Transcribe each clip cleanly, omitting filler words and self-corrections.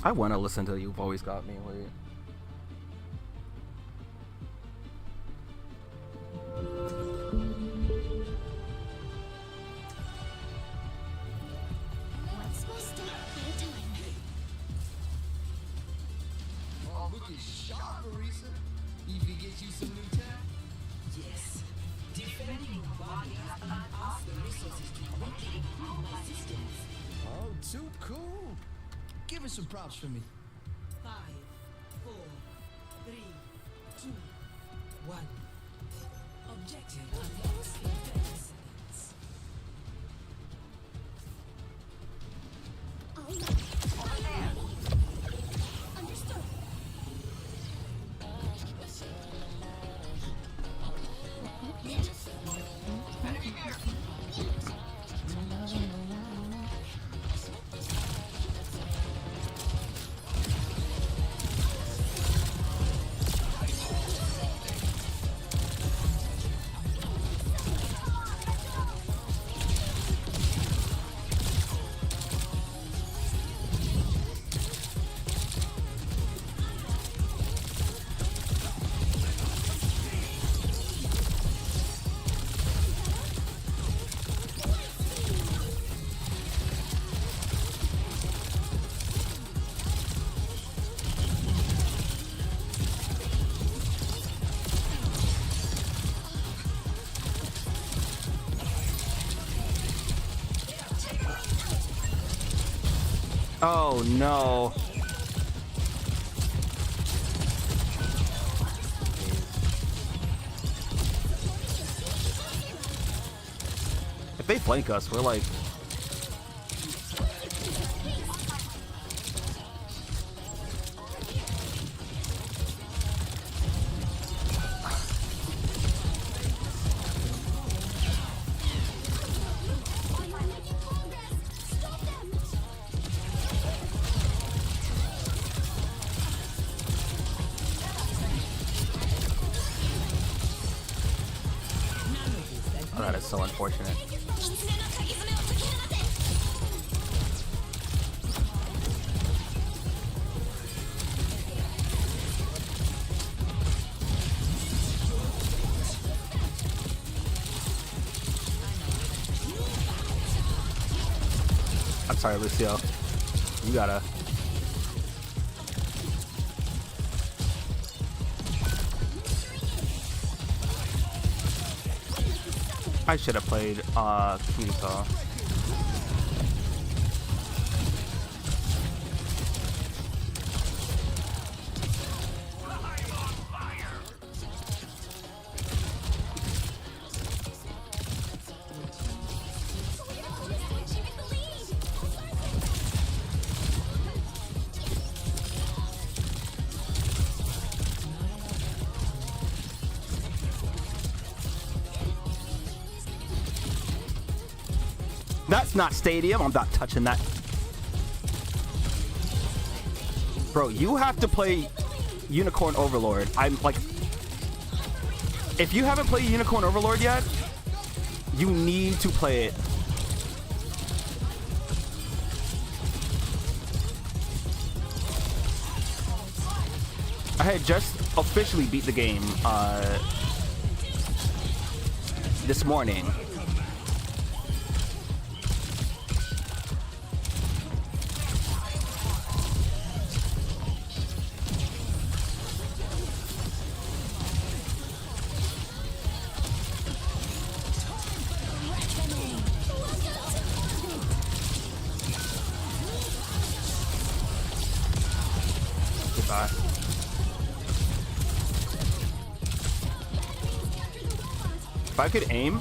I want to listen to You've Always Got Me. Wait. Too cool. Give us some props for me. 5, 4, 3, 2, 1. Objective unlocked in 30 seconds. Understood. Oh no. If they flank us, we're like... Oh, that is so unfortunate. I'm sorry, Lucio. You gotta... I should have played Kiriko. That's not stadium. I'm not touching that. Bro, you have to play Unicorn Overlord. I'm like... If you haven't played Unicorn Overlord yet, you need to play it. I had just officially beat the game this morning. If I could aim.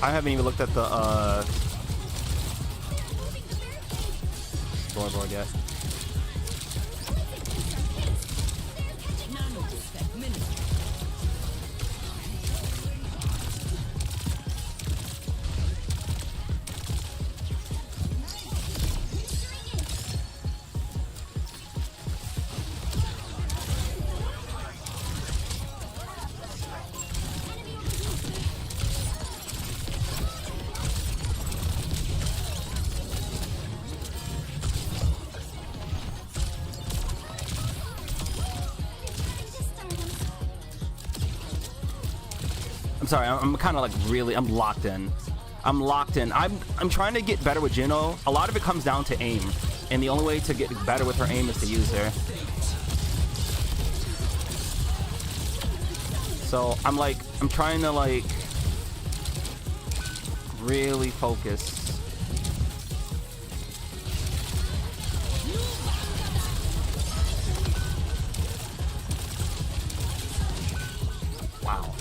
I haven't even looked at the scoreboard yet. I'm sorry. I'm kind of like really. I'm locked in. I'm locked in. I'm trying to get better with Juno. A lot of it comes down to aim, and the only way to get better with her aim is to use her. So I'm trying to like really focus. Wow.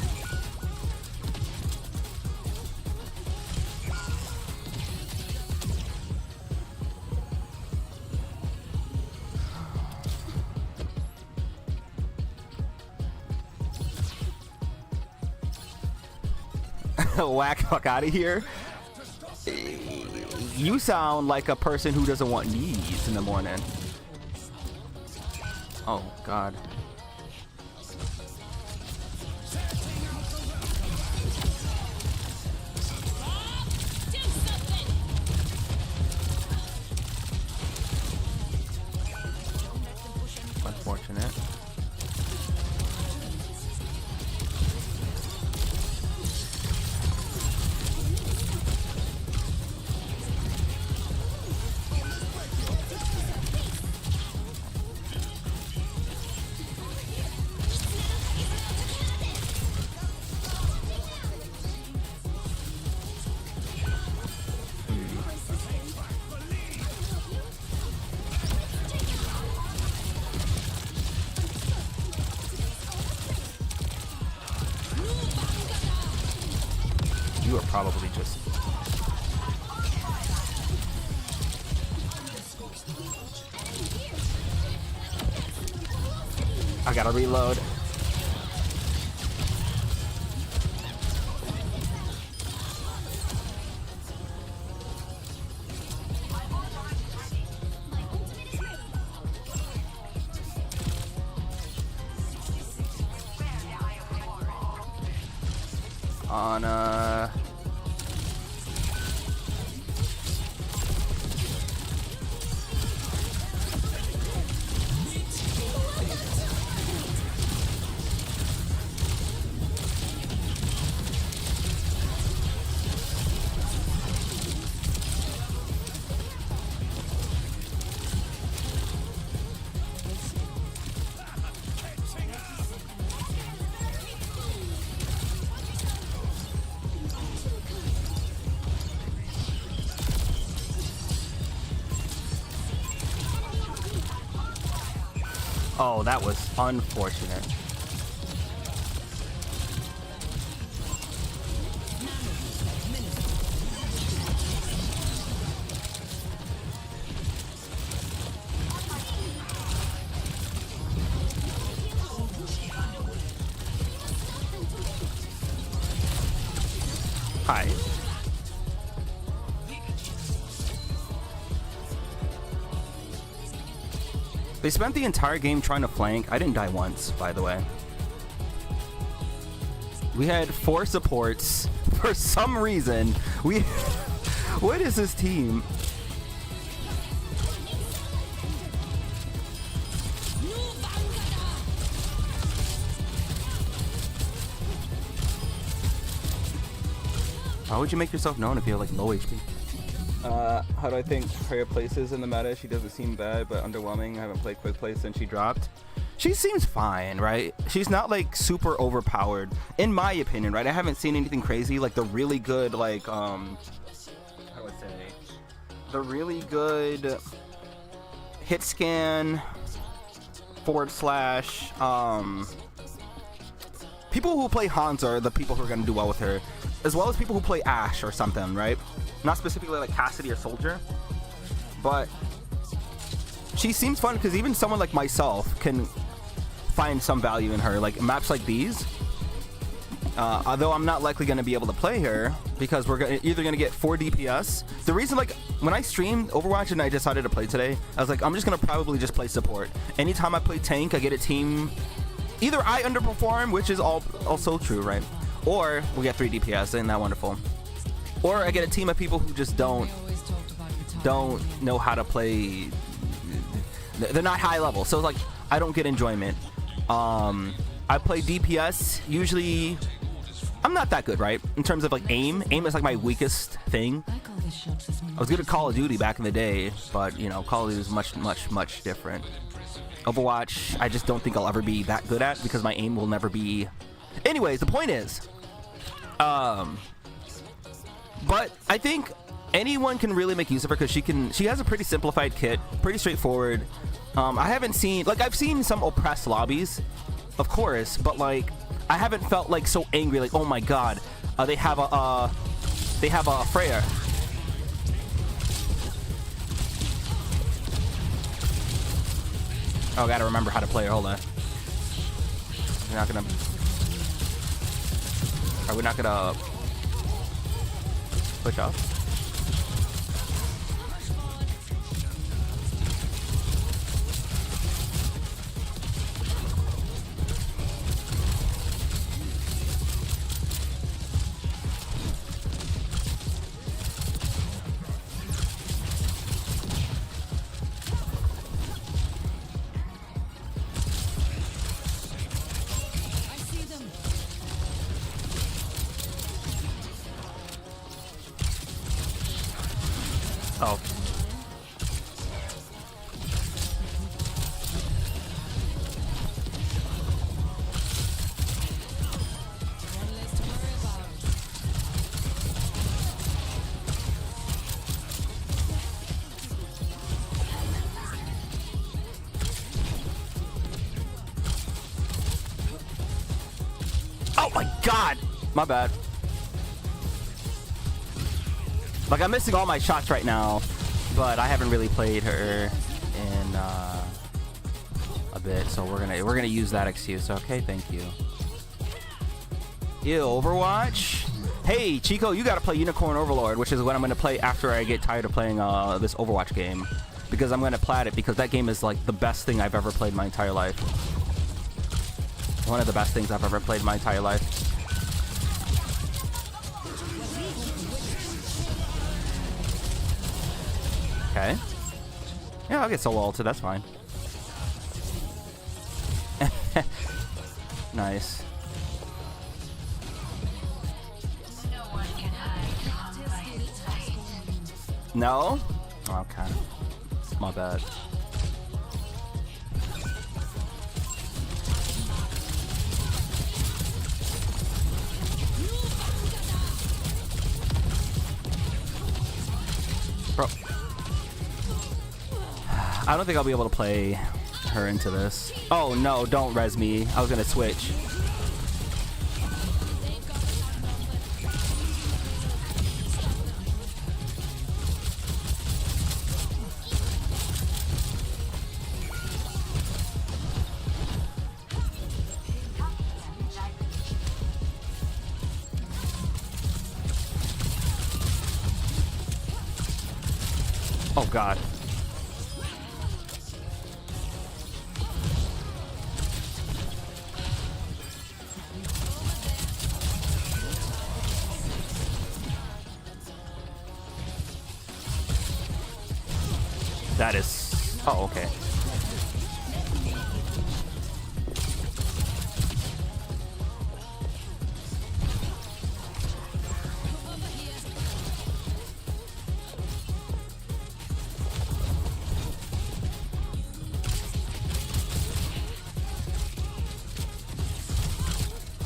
Whack fuck out of here. You sound like a person who doesn't want knees in the morning. Oh god. Unfortunate. You are probably just... I gotta reload. On oh, that was unfortunate. Hi. They spent the entire game trying to flank. I didn't die once, by the way. We had 4 supports. For some reason, we... What is this team? Why would you make yourself known if you have like low HP? How do I think Freya places in the meta? She doesn't seem bad, but underwhelming. I haven't played quick play since she dropped. She seems fine, right? She's not like super overpowered, in my opinion, right? I haven't seen anything crazy. Like the really good, like how do I say? The really good hit scan / people who play Hans are the people who are gonna do well with her, as well as people who play Ashe or something, right? Not specifically like Cassidy or Soldier, but she seems fun because even someone like myself can find some value in her. Like maps like these, although I'm not likely going to be able to play her because we're either going to get 4 DPS. The reason, like when I streamed Overwatch and I decided to play today, I was like, I'm just going to probably just play support. Anytime I play tank, I get a team. Either I underperform, which is also true, right? Or we get 3 DPS, isn't that wonderful? Or I get a team of people who just don't know how to play. They're not high level, so like I don't get enjoyment. I play DPS usually. I'm not that good, right? In terms of like aim. Aim is like my weakest thing. I was good at Call of Duty back in the day, but you know, Call of Duty is much different. Overwatch, I just don't think I'll ever be that good at because my aim will never be. Anyways, the point is, but I think anyone can really make use of her because she has a pretty simplified kit, pretty straightforward. I haven't seen, like, I've seen some oppressed lobbies, of course, but like I haven't felt like so angry, like, oh my god, they have a Freya. Oh, I gotta remember how to play her. Hold on. We're not gonna. Are we not gonna push off? Oh. Oh my god! My bad. Like, I'm missing all my shots right now, but I haven't really played her in a bit, so we're gonna use that excuse. Okay, thank you. Ew, Overwatch. Hey, Chico, you gotta play Unicorn Overlord, which is what I'm gonna play after I get tired of playing this Overwatch game, because I'm gonna plat it because that game is like the best thing I've ever played in my entire life. One of the best things I've ever played in my entire life. Okay. Yeah, I'll get solo ulted, that's fine. Nice. No? Okay. My bad. Bro. I don't think I'll be able to play her into this. Oh no, don't res me. I was gonna switch. Oh god. That is... Oh, okay.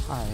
Hi.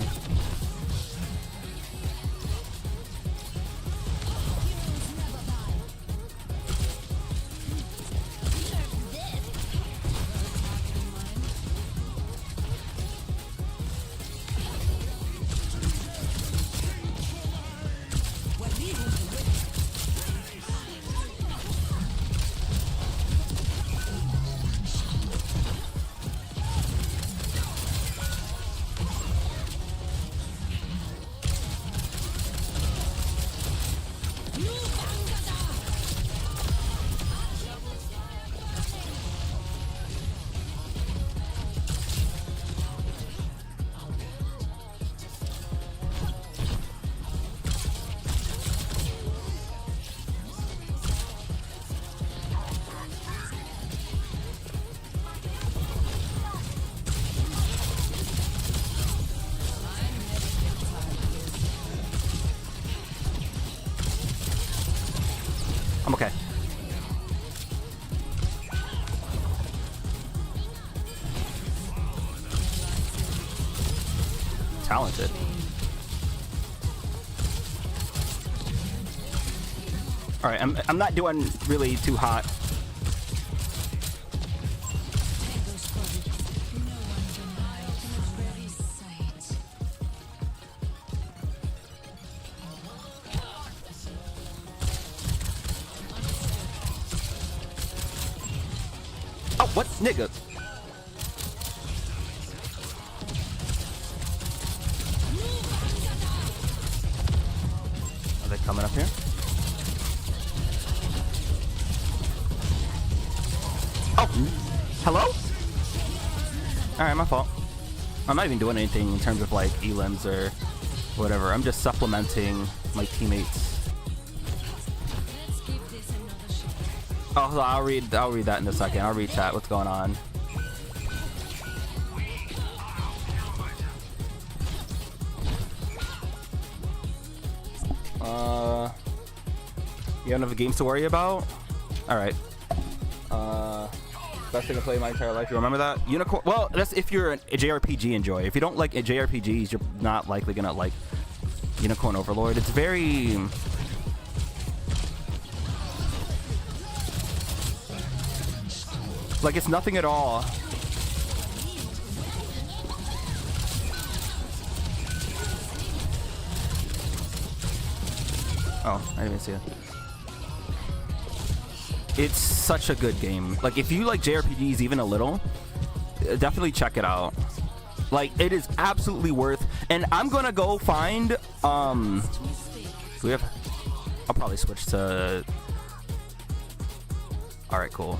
talented. All right, I'm not doing really too hot. Oh, what? Nigga. Are they coming up here? Oh, hello? Alright, my fault. I'm not even doing anything in terms of like elims or whatever. I'm just supplementing my teammates. Oh, I'll read that in a second. I'll read chat. What's going on? You have enough games to worry about? Alright. Best thing to play my entire life. You remember that? Unicorn. Well, that's if you're a JRPG enjoyer. If you don't like JRPGs, you're not likely gonna like Unicorn Overlord. It's very... like, it's nothing at all. Oh, I didn't even see it. It's such a good game. Like, if you like JRPGs even a little, definitely check it out. Like, it is absolutely worth. And I'm gonna go find do we have... I'll probably switch to... Alright, cool.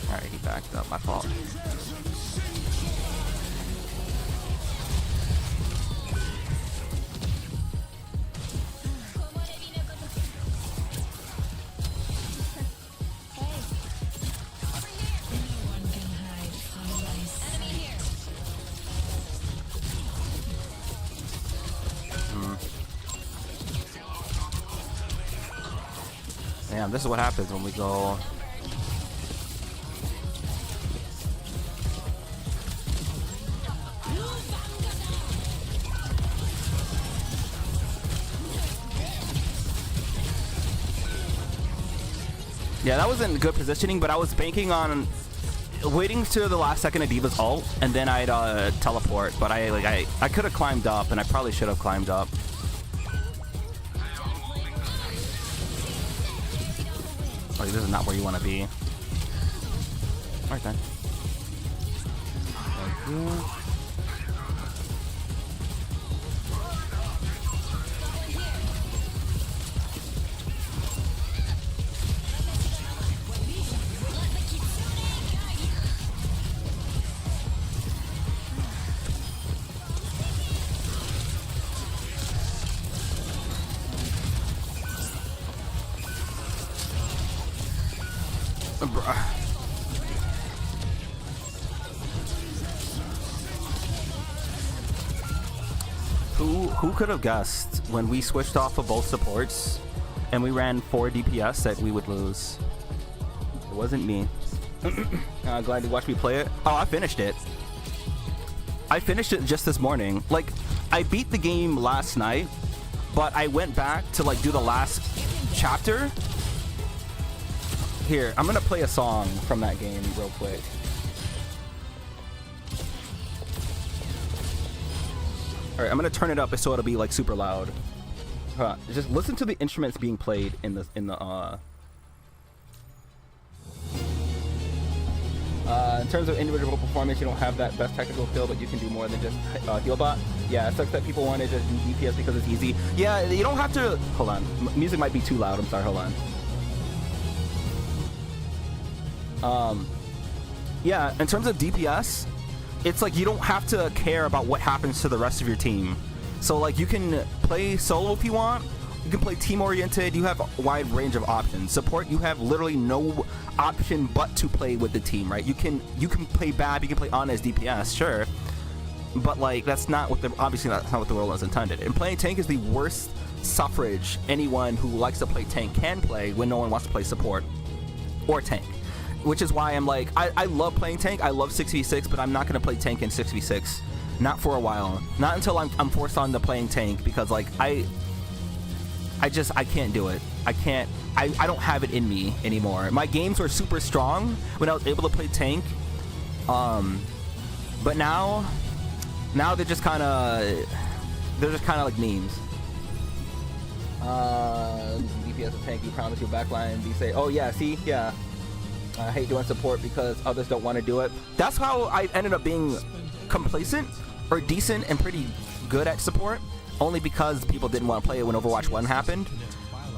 Alright, he backed up. My fault. Damn, this is what happens when we go... Yeah, that wasn't good positioning, but I was banking on waiting to the last second of D.Va's ult, and then I'd teleport. But I could have climbed up, and I probably should have climbed up. Like, this is not where you want to be. Alright then. Thank you. Who could have guessed when we switched off of both supports and we ran 4 DPS that we would lose? It wasn't me. Glad you watched me play it. Oh, I finished it. I finished it just this morning. Like, I beat the game last night, but I went back to like do the last chapter. Here, I'm gonna play a song from that game real quick. Alright, I'm gonna turn it up so it'll be like super loud. Just listen to the instruments being played in the in terms of individual performance, you don't have that best technical skill, but you can do more than just heal bot. Yeah, it sucks that people want to just do DPS because it's easy. Yeah, you don't have to. Hold on, music might be too loud. I'm sorry. Hold on. Yeah, in terms of DPS, it's like you don't have to care about what happens to the rest of your team. So like you can play solo if you want. You can play team oriented. You have a wide range of options. Support, you have literally no option but to play with the team, right? You can play bad. You can play on as DPS, sure. but like that's not what the obviously that's not what the role is intended. And playing tank is the worst suffrage anyone who likes to play tank can play when no one wants to play support or tank. Which is why I'm like, I love playing tank. I love 6v6, but I'm not going to play tank in 6v6. Not for a while. Not until I'm forced on to playing tank, because like I can't do it. I don't have it in me anymore. My games were super strong when I was able to play tank. But now they're just kind of like memes. DPS of tank, you promise your backline. You say, oh yeah, see, yeah. I hate doing support because others don't want to do it. That's how I ended up being complacent or decent and pretty good at support, only because people didn't want to play it when Overwatch 1 happened.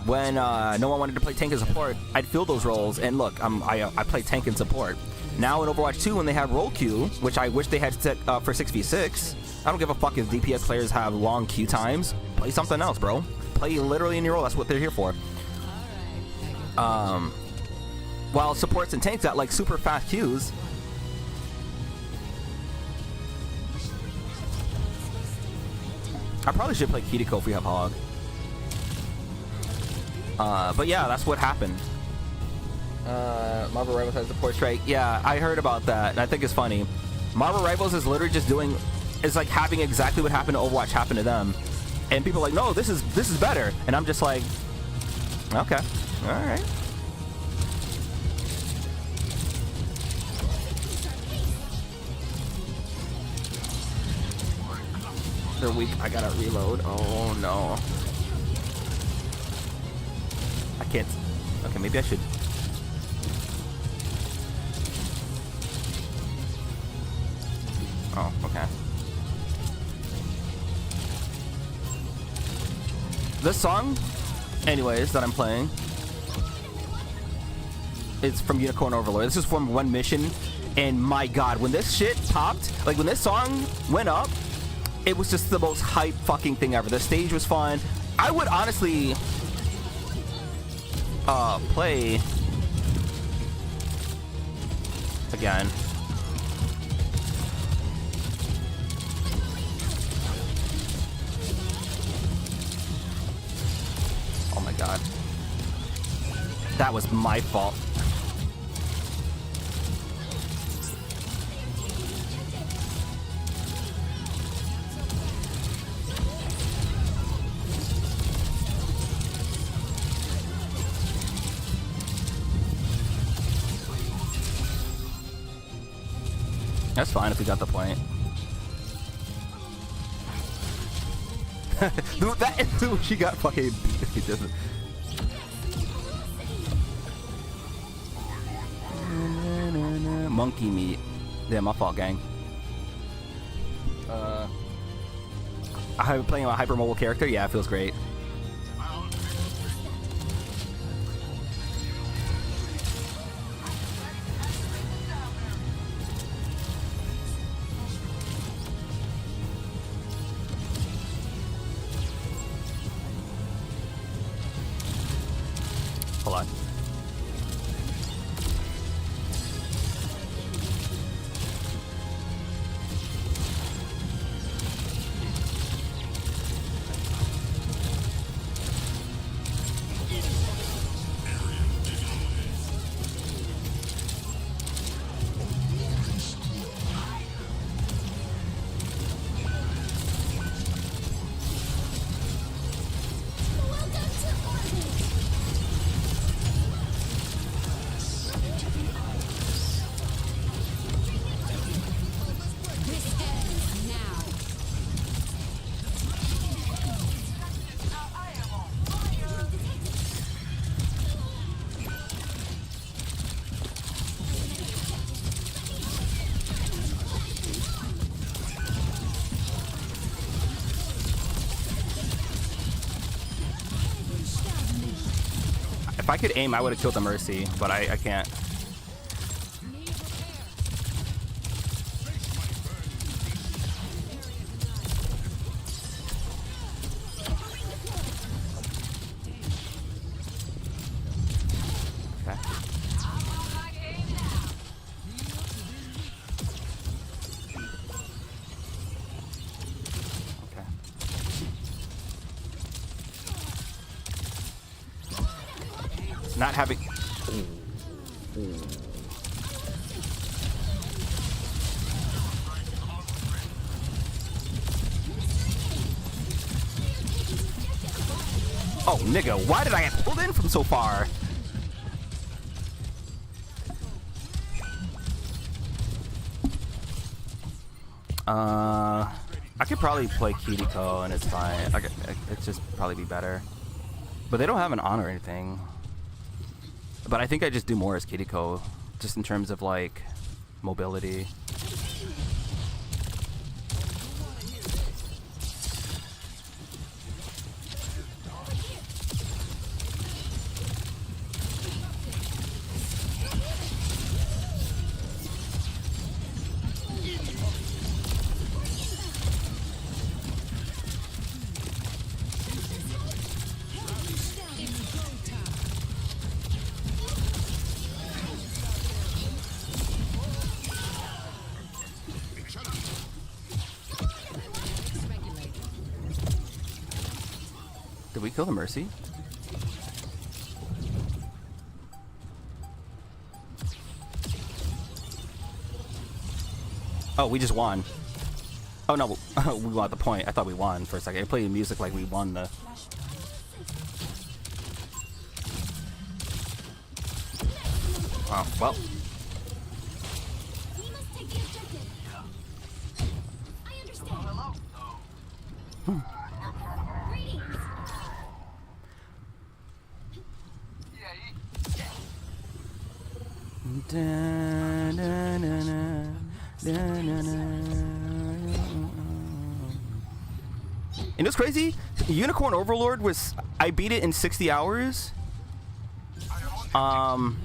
When no one wanted to play tank and support, I'd fill those roles, and look, I play tank and support. Now in Overwatch 2, when they have role queue, which I wish they had set for 6v6, I don't give a fuck if DPS players have long queue times. Play something else, bro. Play literally in your role. That's what they're here for. While supports and tanks got like super fast queues. I probably should play Kiriko if we have Hog. But yeah, that's what happened. Marvel Rivals has support strike. Yeah, I heard about that, and I think it's funny. Marvel Rivals is literally just is like having exactly what happened to Overwatch happen to them. And people are like, no, this is better. And I'm just like, okay, all right. They're weak. I gotta reload. Oh no. I can't. Okay, maybe I should. Oh, okay. This song, anyways, that I'm playing, it's from Unicorn Overlord. This is from one mission, and my god, when this shit popped, like when this song went up, it was just the most hype fucking thing ever. The stage was fun. I would honestly play again. Oh my god. That was my fault. That's fine if we got the point. Dude, that she got fucking monkey meat. Yeah, my fault, gang. I'm playing a hypermobile character. Yeah, it feels great. Hold on. If I could aim, I would have killed the Mercy, but I can't. Okay. Not having... Oh, nigga, why did I get pulled in from so far? I could probably play Kiriko and it's fine. It's just probably be better. But they don't have an on or anything. But I think I just do more as Kiriko, just in terms of like mobility. Did we kill the Mercy? Oh, we just won. Oh no, we won the point. I thought we won for a second. I played music like we won the... Oh, well. We must take the objective. I understand. Greetings. You know what's crazy? Unicorn Overlord was... I beat it in 60 hours. Welcome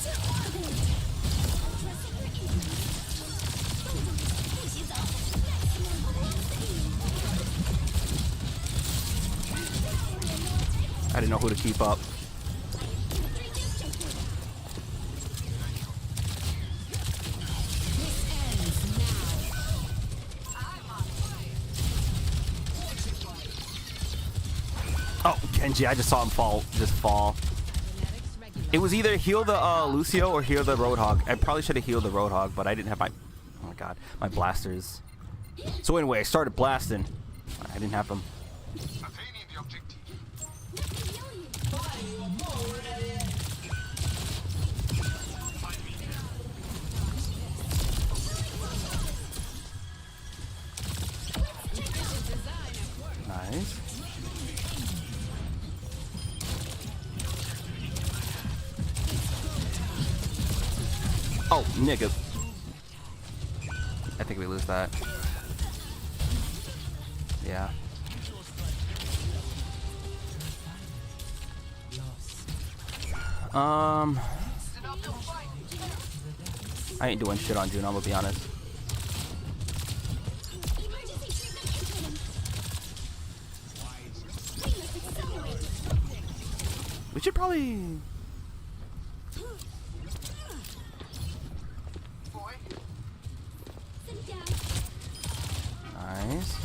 to orbit. I didn't know who to keep up. Oh, Genji, I just saw him just fall. It was either heal the Lucio or heal the Roadhog. I probably should have healed the Roadhog, but I didn't have my... Oh my god, my blasters. So anyway, I started blasting. I didn't have them. Attaining the objective. Nice. Oh, nigga. I think we lose that. Yeah. I ain't doing shit on Juno, I'm gonna be honest. We should probably... Nice.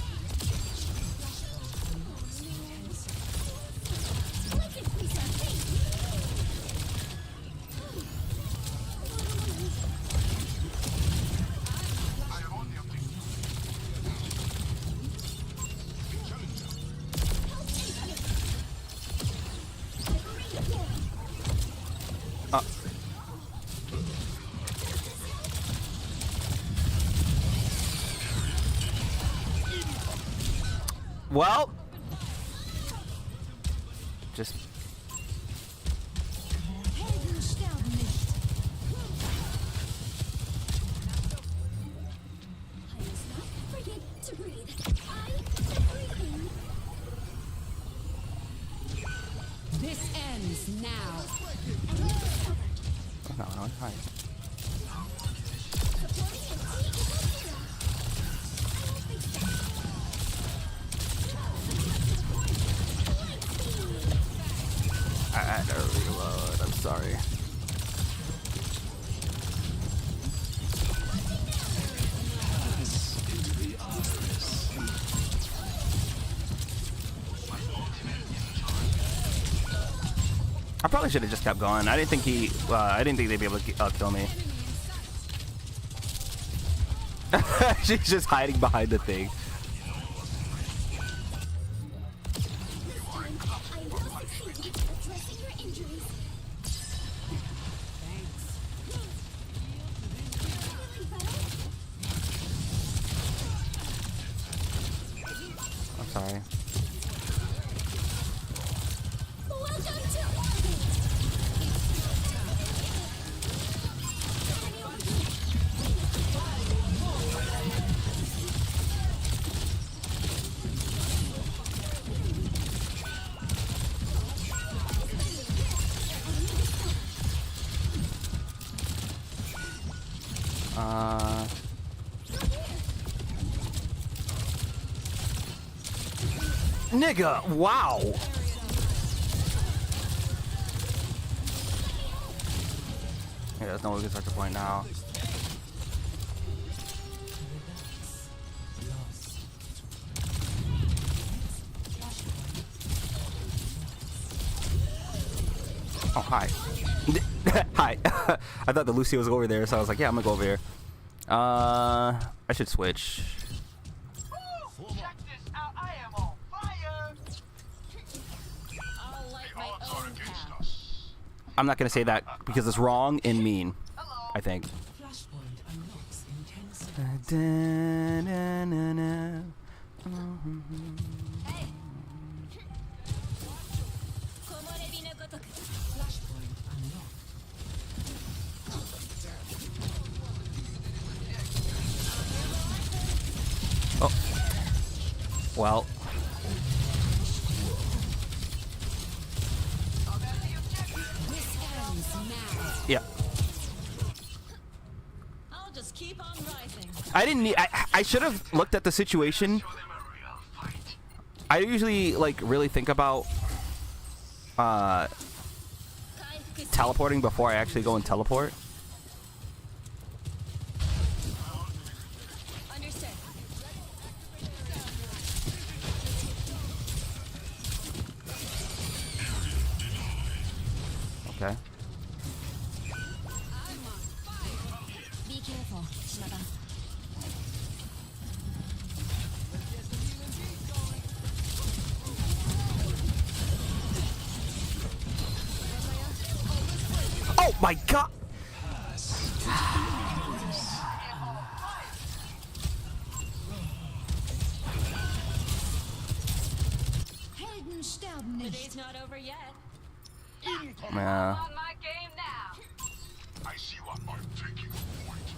Well, just This ends now. no, it's fine. sorry. I probably should have just kept going. I didn't think they'd be able to kill me. She's just hiding behind the thing. I will succeed. Addressing your injuries. I'm sorry. Well done, Nigga, wow. Yeah, there's no way we can start the point now. Oh, hi. Hi. I thought the Lucio was over there, so I was like, yeah, I'm gonna go over here. I should switch. Check this out, I am on fire! I'll light The my odds are own against path. us. I'm not gonna say that because it's wrong and mean, I think. Flashpoint unlocks in 10 seconds. Flashpoint unlocked. Oh. Well. Yeah. I'll just keep on rising. I didn't need. I should have looked at the situation. Show them a real fight. I usually like really think about teleporting before I actually go and teleport. Understood. Okay. Be careful, Shinada. Oh my god! Helden sterben The nicht. day's not over yet. Yeah. On my game now. I see what I'm taking point.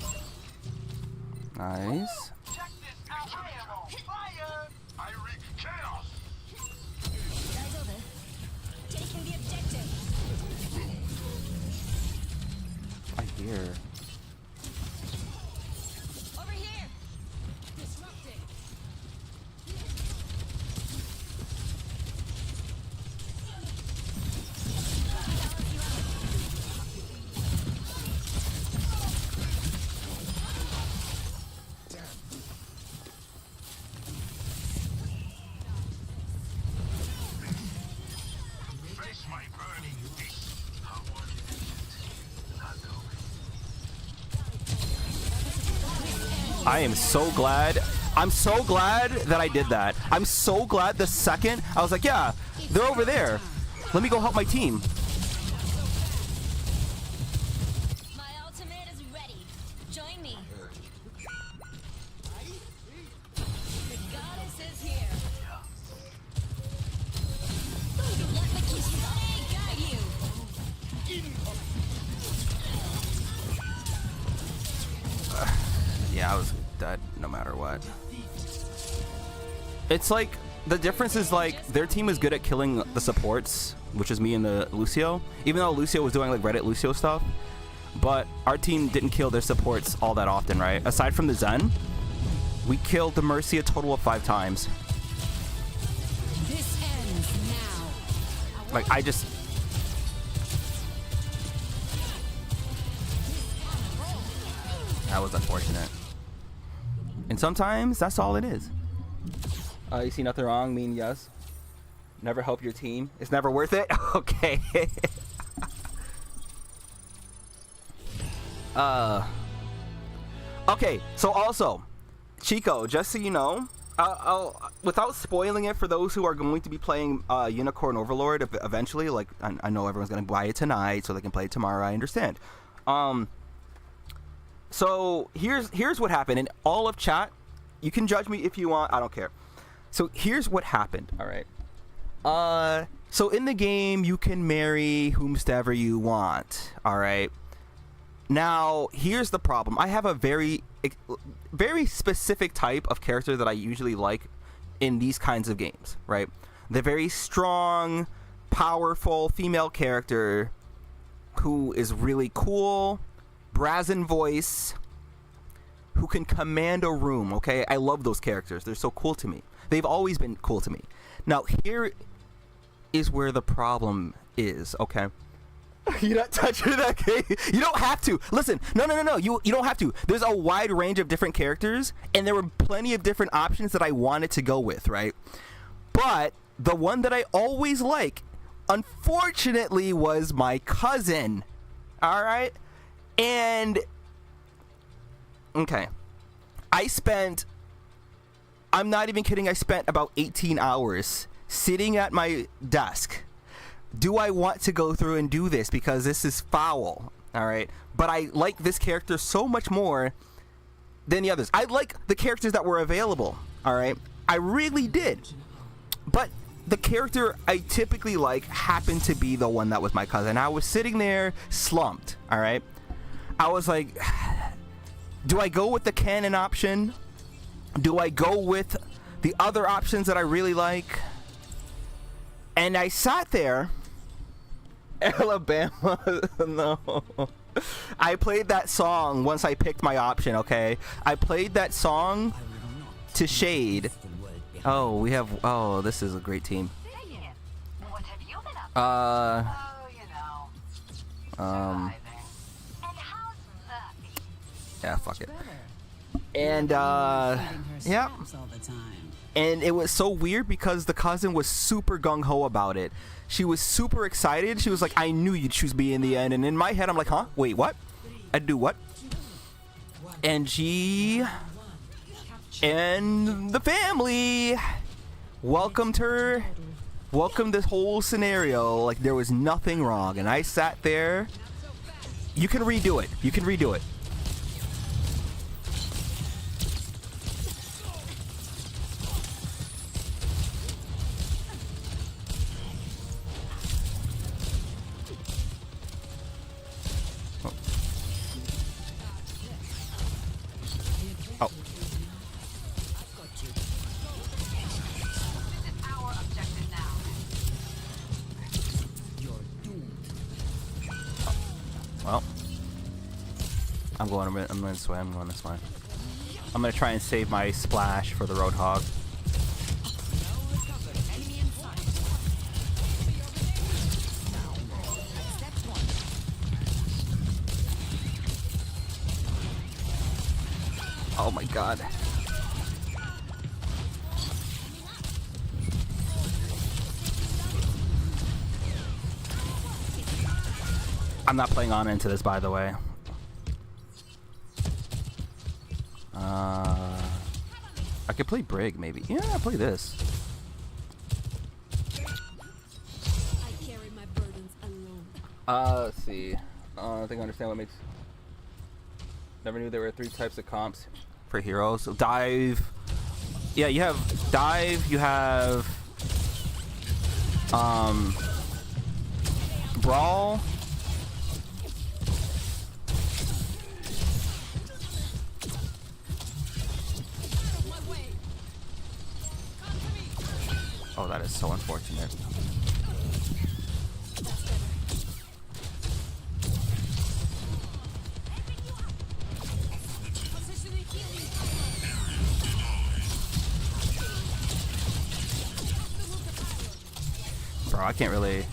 Nice. Check this out, I am on fire! I wreak chaos! Taking the objective. I hear. Over here. Disrupting. Face my burning beast. How are you? Not knowing. I am so glad. I'm so glad that I did that. I'm so glad the second I was like, yeah, they're over there. Let me go help my team. My ultimate is ready. Join me. The goddess is here. Let me guide you. Yeah, I was dead no matter what. It's like the difference is like their team is good at killing the supports, which is me and the Lucio. Even though Lucio was doing like Reddit Lucio stuff, but our team didn't kill their supports all that often, right? Aside from the Zen, we killed the Mercy a total of 5 times. This ends now. Like I just That was unfortunate. And sometimes that's all it is. You see nothing wrong? Mean yes. Never help your team. It's never worth it. Okay. Okay. So also, Chico, just so you know, I'll without spoiling it for those who are going to be playing Unicorn Overlord eventually. Like I know everyone's gonna buy it tonight, so they can play it tomorrow. I understand. So here's what happened. In all of chat, you can judge me if you want. I don't care. So here's what happened. All right. So in the game, you can marry whomsoever you want. All right. Now, here's the problem. I have a very specific type of character that I usually like in these kinds of games, right? The very strong, powerful female character who is really cool, brazen voice, who can command a room, okay? I love those characters. They're so cool to me. They've always been cool to me. Now, here is where the problem is, okay? You're not touching that game. You don't have to. Listen, no. You don't have to. There's a wide range of different characters, and there were plenty of different options that I wanted to go with, right? But the one that I always like, unfortunately, was my cousin. All right? And, okay. I'm not even kidding, I spent about 18 hours sitting at my desk. Do I want to go through and do this? Because this is foul. All right. But I like this character so much more than the others. I like the characters that were available. All right. I really did. But the character I typically like happened to be the one that was my cousin. I was sitting there slumped. All right. I was like, do I go with the canon option? Do I go with the other options that I really like? And I sat there. Alabama, no. I played that song once I picked my option, okay? I played that song to Shade. Oh, we have, oh, this is a great team. What have you been up to? Oh, you know. Surviving. And how's Rapi? Yeah, fuck it. And, yeah. And it was so weird because the cousin was super gung-ho about it. She was super excited. She was like, I knew you'd choose me in the end. And in my head, I'm like, huh? Wait, what? I'd do what? And she and the family welcomed her, welcomed this whole scenario like there was nothing wrong. And I sat there. You can redo it. You can redo it. Oh. Well, I'm going this way. I'm going this way. I'm gonna try and save my splash for the Roadhog. Oh my god. I'm not playing on into this, by the way. I could play Brig, maybe. Yeah, I'll play this. I carry my burdens alone. Let's see. I think I understand what makes... Never knew there were 3 types of comps for heroes. So dive. Yeah, you have dive, you have brawl. Oh, that is so unfortunate. Bro, I can't really...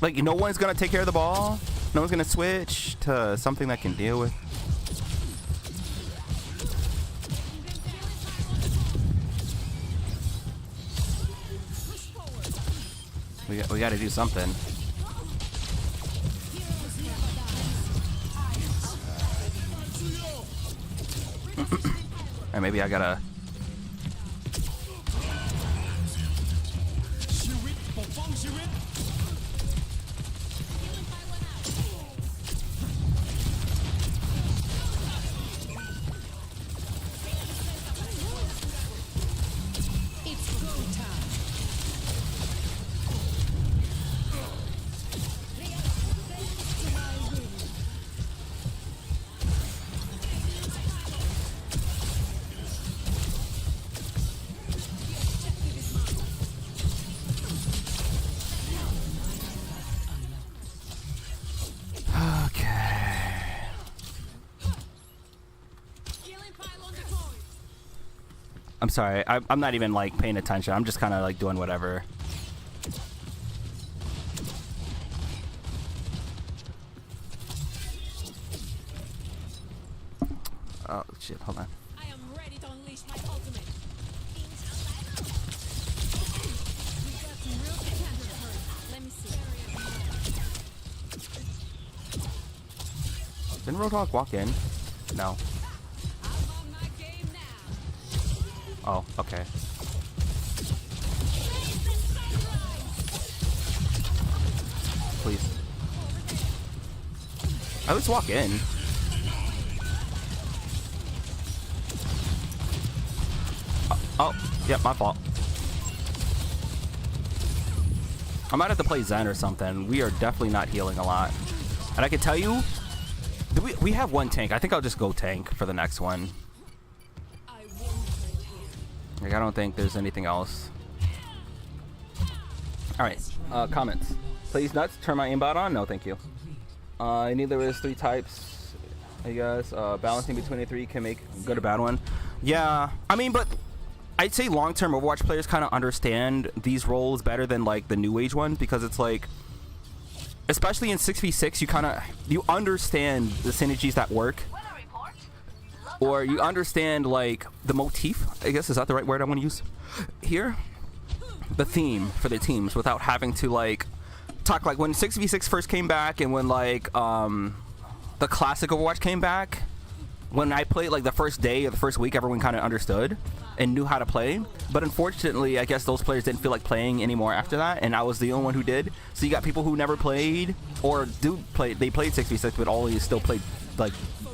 Like, no one's gonna take care of the ball. No one's gonna switch to something that can deal with. We got to do something. Or maybe I gotta. I'm sorry, I'm not even like paying attention. I'm just kind of like doing whatever. Oh shit, hold on. I am ready to unleash my ultimate. We got some real contenders hurt. Let me see. Didn't Roadhog walk in? No. I'm on my game now. Oh, okay. Please. At least walk in. Oh, yep, my fault. I might have to play Zen or something. We are definitely not healing a lot. And I can tell you, we have one tank. I think I'll just go tank for the next one. Like, I don't think there's anything else. Alright, comments. Please nuts, turn my aimbot on? No, thank you. Neither is 3 types. I guess balancing between the 3 can make a good or bad one. Yeah, I mean, but I'd say long-term Overwatch players kind of understand these roles better than like the new age ones, because it's like, especially in 6v6, you understand the synergies that work, or you understand like the motif, I guess, is that the right word I want to use here, the theme for the teams, without having to like talk. Like when 6v6 first came back, and when like the classic Overwatch came back, when I played like the first day or the first week, everyone kind of understood and knew how to play. But unfortunately, I guess those players didn't feel like playing anymore after that, and I was the only one who did. So you got people who never played, or they played 6v6 but always still played like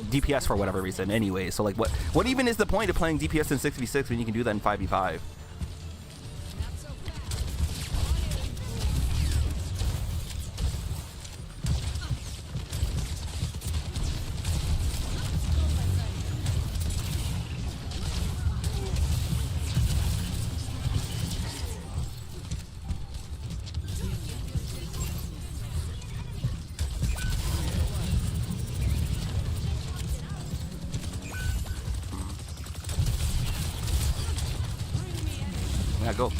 DPS for whatever reason anyway. So like what even is the point of playing DPS in 6v6 when you can do that in 5v5? Yeah, go.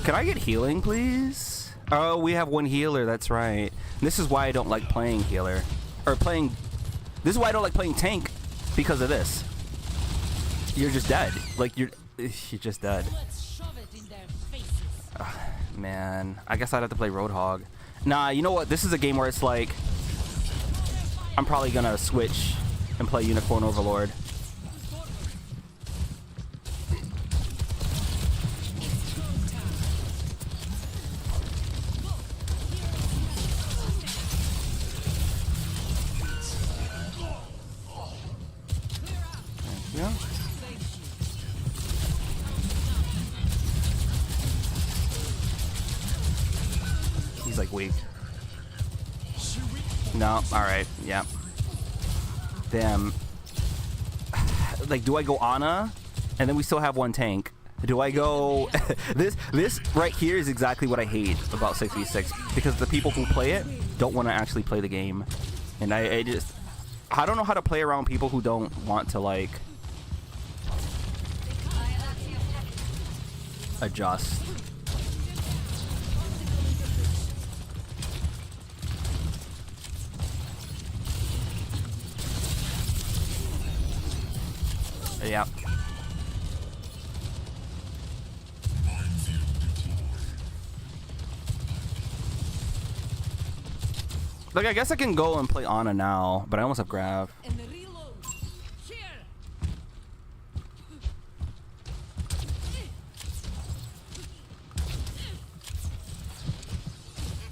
Can I get healing, please? Oh, we have one healer, that's right. This is why I don't like playing healer. This is why I don't like playing tank, because of this. You're just dead. Like, you're just dead. Man, I guess I'd have to play Roadhog. Nah, you know what? This is a game where it's like, I'm probably gonna switch and play Unicorn Overlord. Yeah. He's like weak. No, alright, yeah. Damn. Like, do I go Ana? And then we still have one tank. Do I go? This right here is exactly what I hate about 6v6, because the people who play it don't want to actually play the game, and I don't know how to play around people who don't want to like adjust. Yeah. Like, I guess I can go and play Ana now, but I almost have Grav. And reload. Here.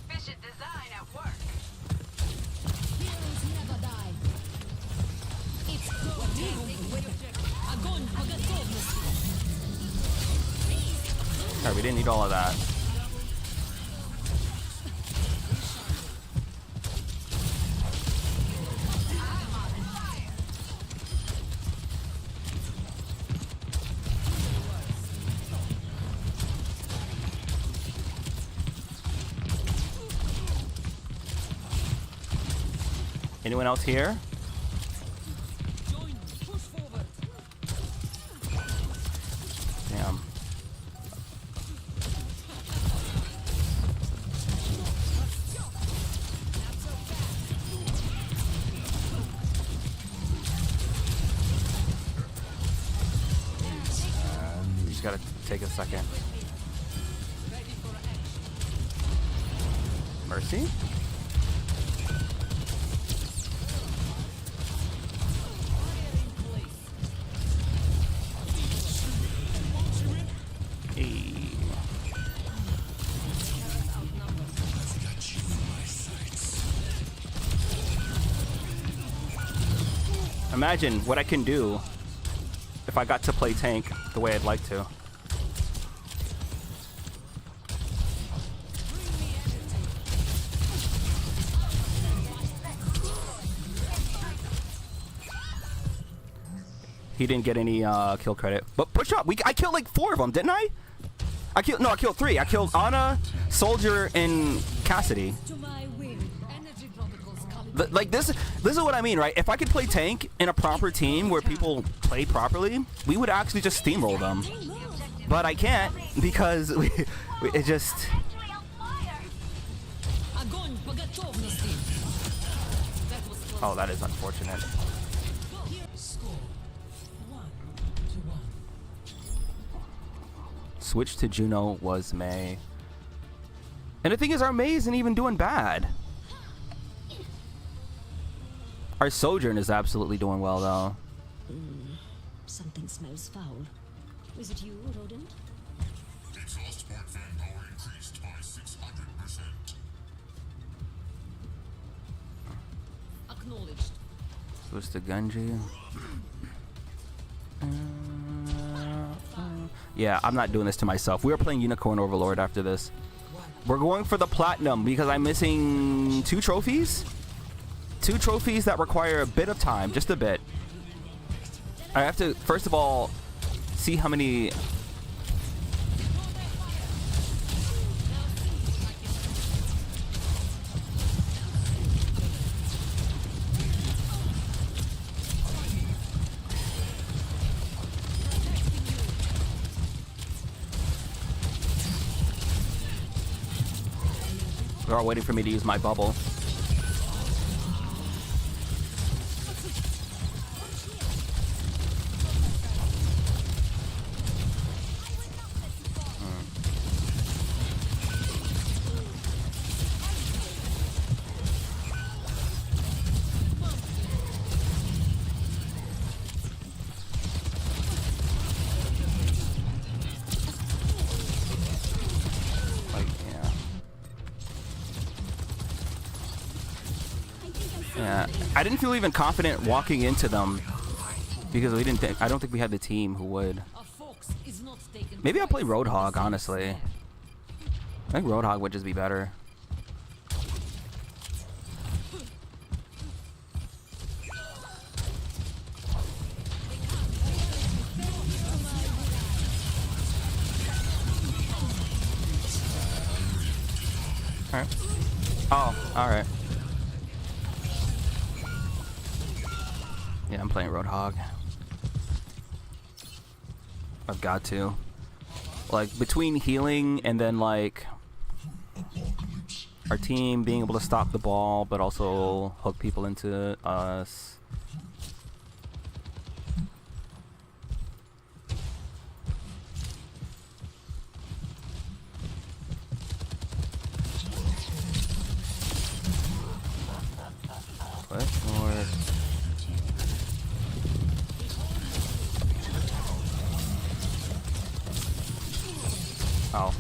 Efficient design at work. Heroes never die. It's Огонь по готовности. Alright, we didn't need all of that. Anyone else here? Join. Push forward. Damn. You just gotta take a second. Mercy? Hey. Imagine what I can do if I got to play tank the way I'd like to. He didn't get any kill credit, but push up. I killed like 4 of them, didn't I? I killed 3. I killed Ana, Soldier, and Cassidy. To my wing. Energy protocols come. Like this is what I mean, right? If I could play tank in a proper team where people play properly, we would actually just steamroll them. But I can't because it just. Огонь по готовности. That was close. Oh, that is unfortunate. Score 1-1. Switch to Juno was May. And the thing is, our May isn't even doing bad. Our Sojourn is absolutely doing well, though. Something smells foul. Is it you, rodent? Exhaust port fan power increased by 600%. Acknowledged. Switch to Genji. Yeah, I'm not doing this to myself. We are playing Unicorn Overlord after this. We're going for the platinum because I'm missing 2 trophies. 2 trophies that require a bit of time, just a bit. I have to, first of all, see how many... They're all waiting for me to use my bubble. Yeah, I didn't feel even confident walking into them because we didn't. I don't think we had the team who would. A fox is not taken. Maybe I'll play Roadhog. Honestly, I think Roadhog would just be better. Alright. Oh, alright. Yeah, I'm playing Roadhog. I've got to. Like, between healing and then, like, our team being able to stop the ball, but also hook people into us. Push forward. Oh.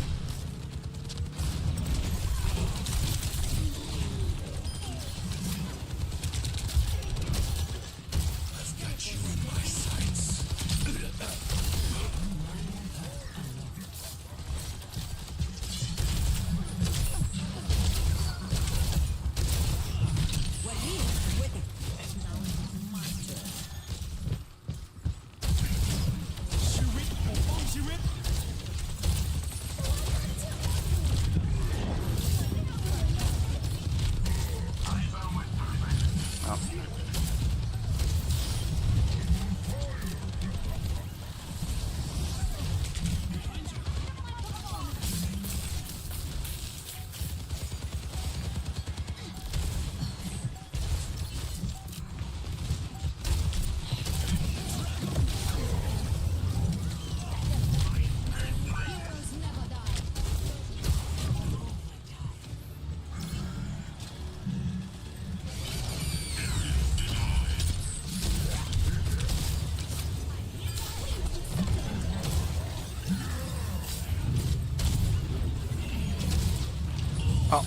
Oh.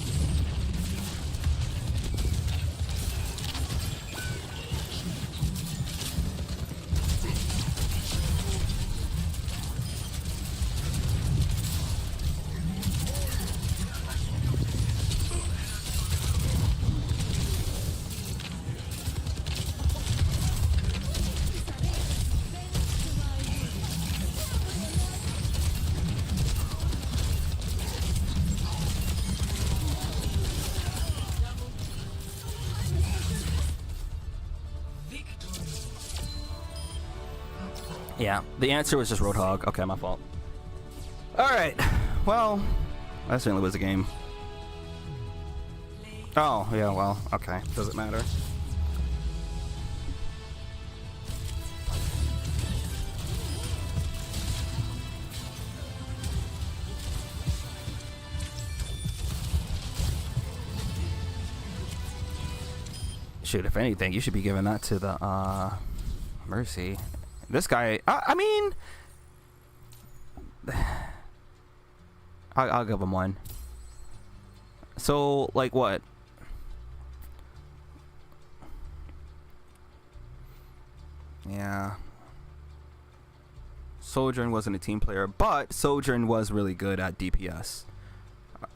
Yeah, the answer was just Roadhog. Okay, my fault. Alright, well, that certainly was a game. Oh, yeah, well, okay, doesn't matter. Shoot, if anything, you should be giving that to the, Mercy. This guy, I mean, I'll give him one. So, like, what? Yeah. Sojourn wasn't a team player, but Sojourn was really good at DPS.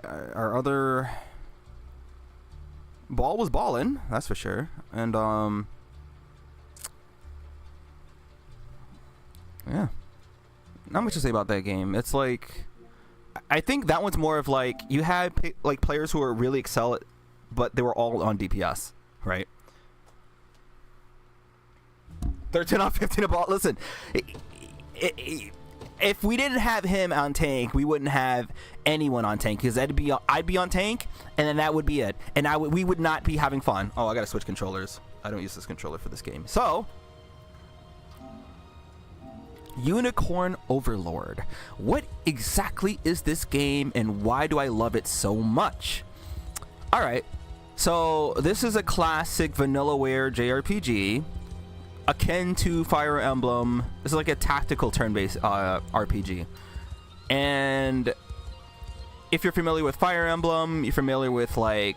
Our other... Ball was balling, that's for sure. And, yeah. Not much to say about that game. It's like... I think that one's more of like... You had, like, players who were really excel at... But they were all on DPS, right? 13 off 15 a ball. Listen, if we didn't have him on tank, we wouldn't have anyone on tank, because I'd be on tank, and then that would be it, and we would not be having fun. Oh, I gotta switch controllers. I don't use this controller for this game. So, Unicorn Overlord. What exactly is this game, and why do I love it so much? All right, so this is a classic vanillaware JRPG. Akin to Fire Emblem. This is like a tactical turn-based RPG. And if you're familiar with Fire Emblem, you're familiar with, like,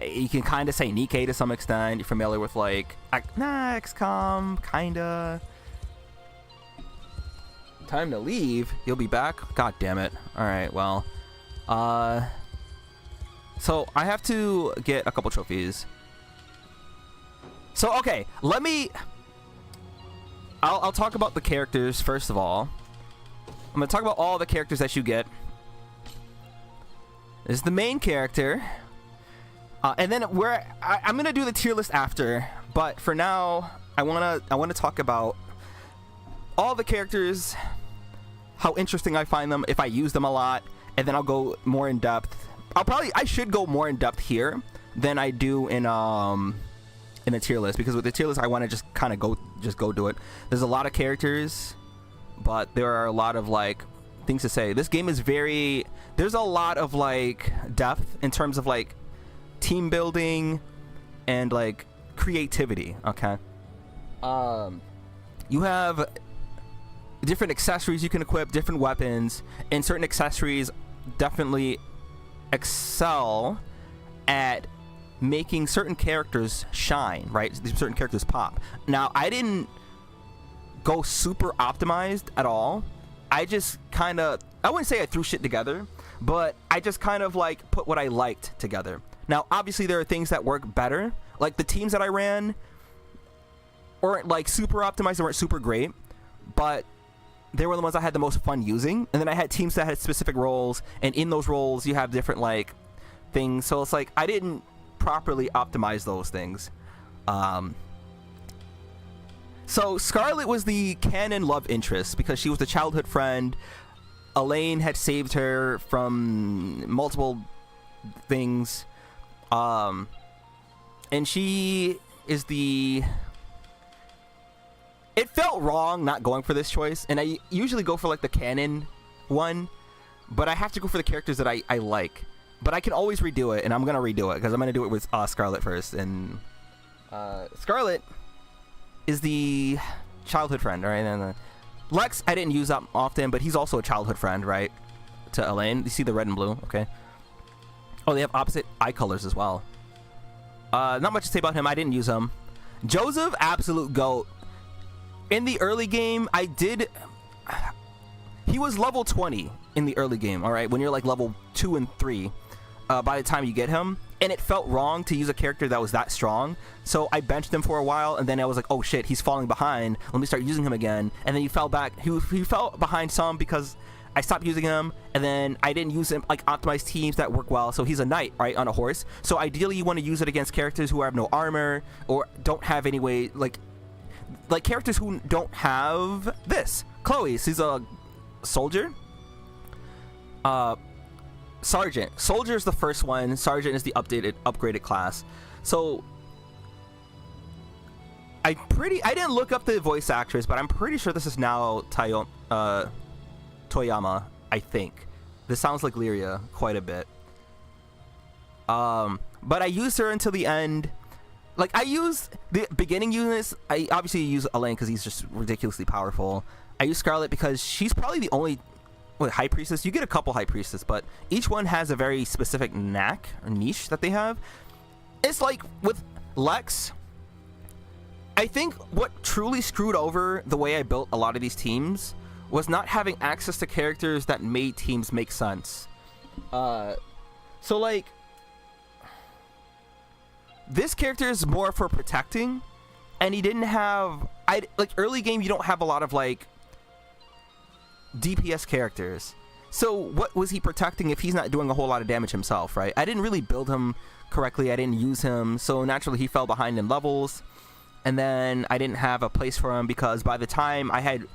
you can kind of say Nikkei to some extent. You're familiar with, like, XCOM, kinda. Time to leave. You'll be back? God damn it. Alright, well. So I have to get a couple trophies. So, okay, I'll talk about the characters first of all. I'm going to talk about all the characters that you get. This is the main character. And then I'm gonna do the tier list after, but for now, I wanna talk about all the characters, how interesting I find them, if I use them a lot, and then I'll go more in depth. I should go more in depth here than I do in the tier list, because with the tier list I want to just kind of go do it. There's a lot of characters, but there are a lot of like things to say. This game is there's a lot of like depth in terms of like team building and like creativity. Okay, you have different accessories you can equip, different weapons, and certain accessories definitely excel at making certain characters shine, right? Certain characters pop. Now, I didn't go super optimized at all. I just kind of, I wouldn't say I threw shit together, but I just kind of like put what I liked together. Now, obviously there are things that work better. Like the teams that I ran weren't like super optimized, they weren't super great, but they were the ones I had the most fun using. And then I had teams that had specific roles, and in those roles you have different like things. So it's like I didn't properly optimize those things. So Scarlet was the canon love interest because she was the childhood friend. Elaine had saved her from multiple things. And she is the... It felt wrong not going for this choice, and I usually go for like the canon one, but I have to go for the characters that I like. But I can always redo it, and I'm gonna redo it because I'm gonna do it with Scarlet first. And Scarlet is the childhood friend, right? And Lex I didn't use up often, but he's also a childhood friend, right? To Elaine. You see the red and blue, okay? Oh, they have opposite eye colors as well. Not much to say about him. I didn't use him. Joseph, absolute GOAT. In the early game, he was level 20 in the early game, all right? When you're like level 2 and 3, by the time you get him. And it felt wrong to use a character that was that strong. So I benched him for a while, and then I was like, oh shit, he's falling behind. Let me start using him again. And then he fell back. He fell behind some because I stopped using him, and then I didn't use him like optimized teams that work well. So he's a knight, right, on a horse. So ideally you want to use it against characters who have no armor or don't have any way, like characters who don't have this. Chloe, she's a soldier. Sergeant. Soldier is the first one. Sergeant is the upgraded class. So I didn't look up the voice actress, but I'm pretty sure this is now Toyama, I think. This sounds like Lyria quite a bit. But I used her until the end. Like, I used the beginning units. I obviously use Elaine because he's just ridiculously powerful. I use Scarlet because she's probably the only high priestess. You get a couple high priestess, but each one has a very specific knack or niche that they have. It's like with Lex, I think what truly screwed over the way I built a lot of these teams was not having access to characters that made teams make sense. So like, this character is more for protecting, and he didn't have, like early game you don't have a lot of like DPS characters. So what was he protecting if he's not doing a whole lot of damage himself, right? I didn't really build him correctly. I didn't use him, so naturally he fell behind in levels. And then I didn't have a place for him because by the time I had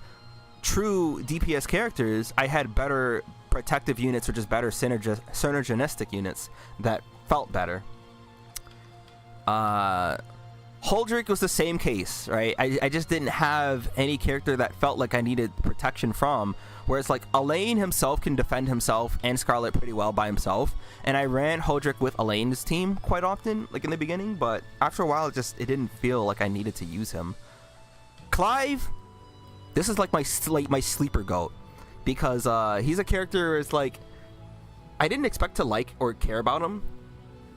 true DPS characters, I had better protective units or just better synergistic units that felt better. Holdrick was the same case, right? I just didn't have any character that felt like I needed protection from, whereas like Elaine himself can defend himself and Scarlet pretty well by himself, and I ran Holdrick with Elaine's team quite often, like in the beginning, but after a while it didn't feel like I needed to use him. Clive, this is like my sleeper goat, because he's a character is like I didn't expect to like or care about him,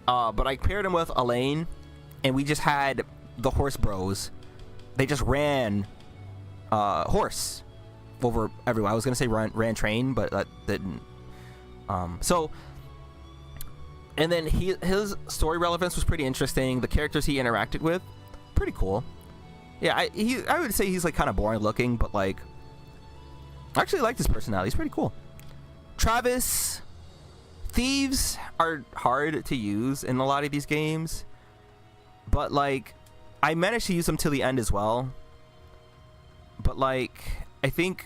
but I paired him with Elaine, and we just had the horse bros. They just ran horse over everyone. I was gonna say ran train, but that didn't. So, and then his story relevance was pretty interesting. The characters he interacted with, pretty cool. Yeah, I would say he's like kind of boring looking, but like I actually like his personality. He's pretty cool. Travis thieves are hard to use in a lot of these games, but like I managed to use them till the end as well. But like I think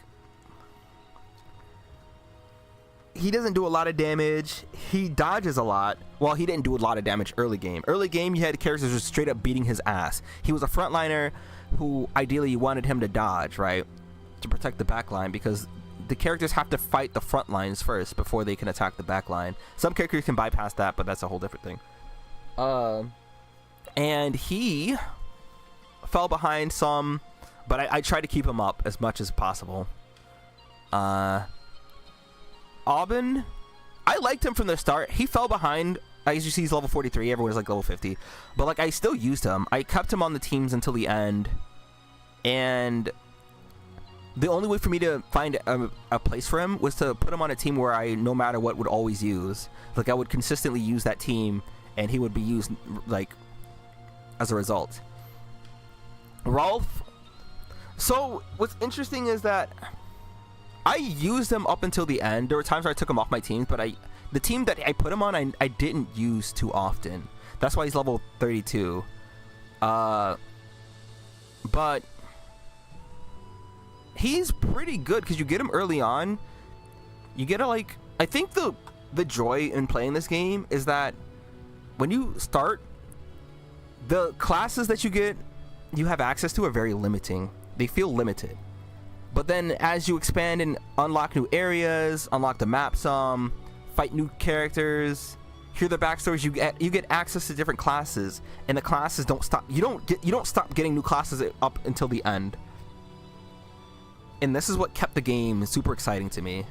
he doesn't do a lot of damage. He dodges a lot. Well, he didn't do a lot of damage early game. Early game, you had characters just straight up beating his ass. He was a frontliner who ideally you wanted him to dodge, right, to protect the back line, because the characters have to fight the front lines first before they can attack the back line. Some characters can bypass that, but that's a whole different thing. And he fell behind some, but I tried to keep him up as much as possible. Aubin, I liked him from the start. He fell behind. As you see, he's level 43. Everyone's like level 50. But like I still used him. I kept him on the teams until the end. And the only way for me to find a place for him was to put him on a team where I, no matter what, would always use. Like I would consistently use that team, and he would be used like as a result. Rolf. So what's interesting is that I used him up until the end. There were times where I took him off my teams, but the team that I put him on, I didn't use too often. That's why he's level 32. But he's pretty good because you get him early on. You get I think the joy in playing this game is that when you start, the classes that you have access to are very limiting. They feel limited. But then as you expand and unlock new areas, unlock the map some, fight new characters, hear their backstories, you get access to different classes, and the classes don't stop. You don't stop getting new classes up until the end. And this is what kept the game super exciting to me.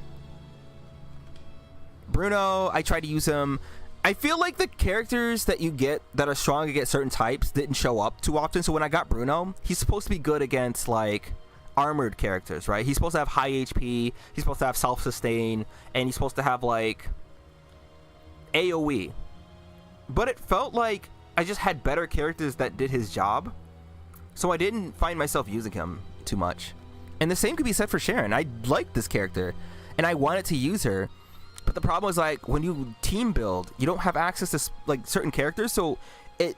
Bruno, I tried to use him. I feel like the characters that you get that are strong against certain types didn't show up too often. So when I got Bruno, he's supposed to be good against like armored characters, right? He's supposed to have high HP, he's supposed to have self-sustain, and he's supposed to have like AoE. But it felt like I just had better characters that did his job, so I didn't find myself using him too much. And the same could be said for Sharon. I liked this character and I wanted to use her, but the problem was like when you team build, you don't have access to like certain characters, so it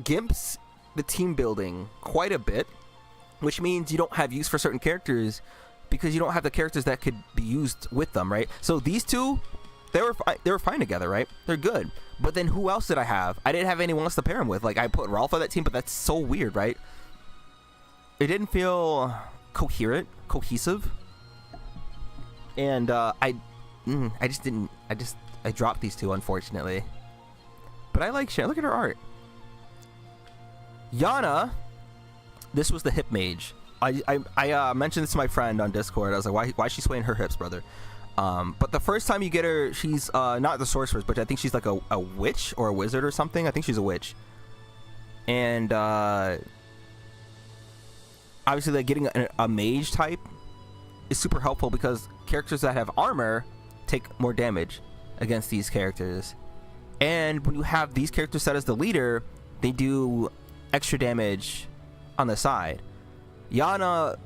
gimps the team building quite a bit, which means you don't have use for certain characters because you don't have the characters that could be used with them, right? So these two, they were fine together, right? They're good. But then who else did I have? I didn't have anyone else to pair him with. Like I put Ralph on that team, but that's so weird, right? It didn't feel cohesive. And I dropped these two, unfortunately. But I like Sharon. Look at her art. Yana. This was the hip mage. I mentioned this to my friend on Discord. I was like, why is she swaying her hips, brother? But the first time you get her, she's not the sorceress, but I think she's like a witch or a wizard or something. I think she's a witch. And obviously, like getting a mage type is super helpful because characters that have armor take more damage against these characters. And when you have these characters set as the leader, they do extra damage on the side. Yana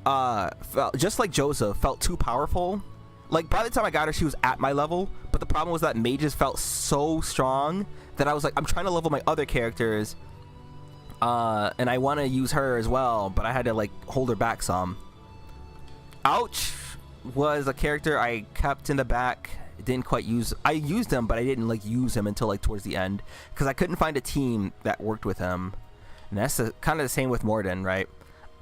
felt just like Joseph, felt too powerful. Like by the time I got her, she was at my level, but the problem was that mages felt so strong that I was like, I'm trying to level my other characters, and I want to use her as well, but I had to like hold her back some. Ouch was a character I kept in the back, didn't quite use. I used him, but I didn't like use him until like towards the end because I couldn't find a team that worked with him. And that's kind of the same with Morden, right?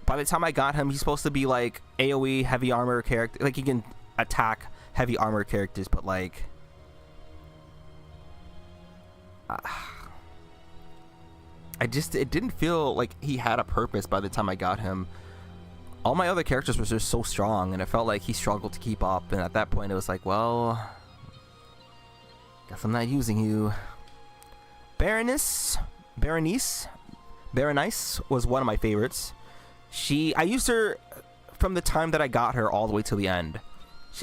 By the time I got him, he's supposed to be like AoE heavy armor character. Like he can attack heavy armor characters, but like it didn't feel like he had a purpose by the time I got him. All my other characters were just so strong, and it felt like he struggled to keep up. And at that point, it was like, well, guess I'm not using you. Berenice was one of my favorites. I used her from the time that I got her all the way to the end,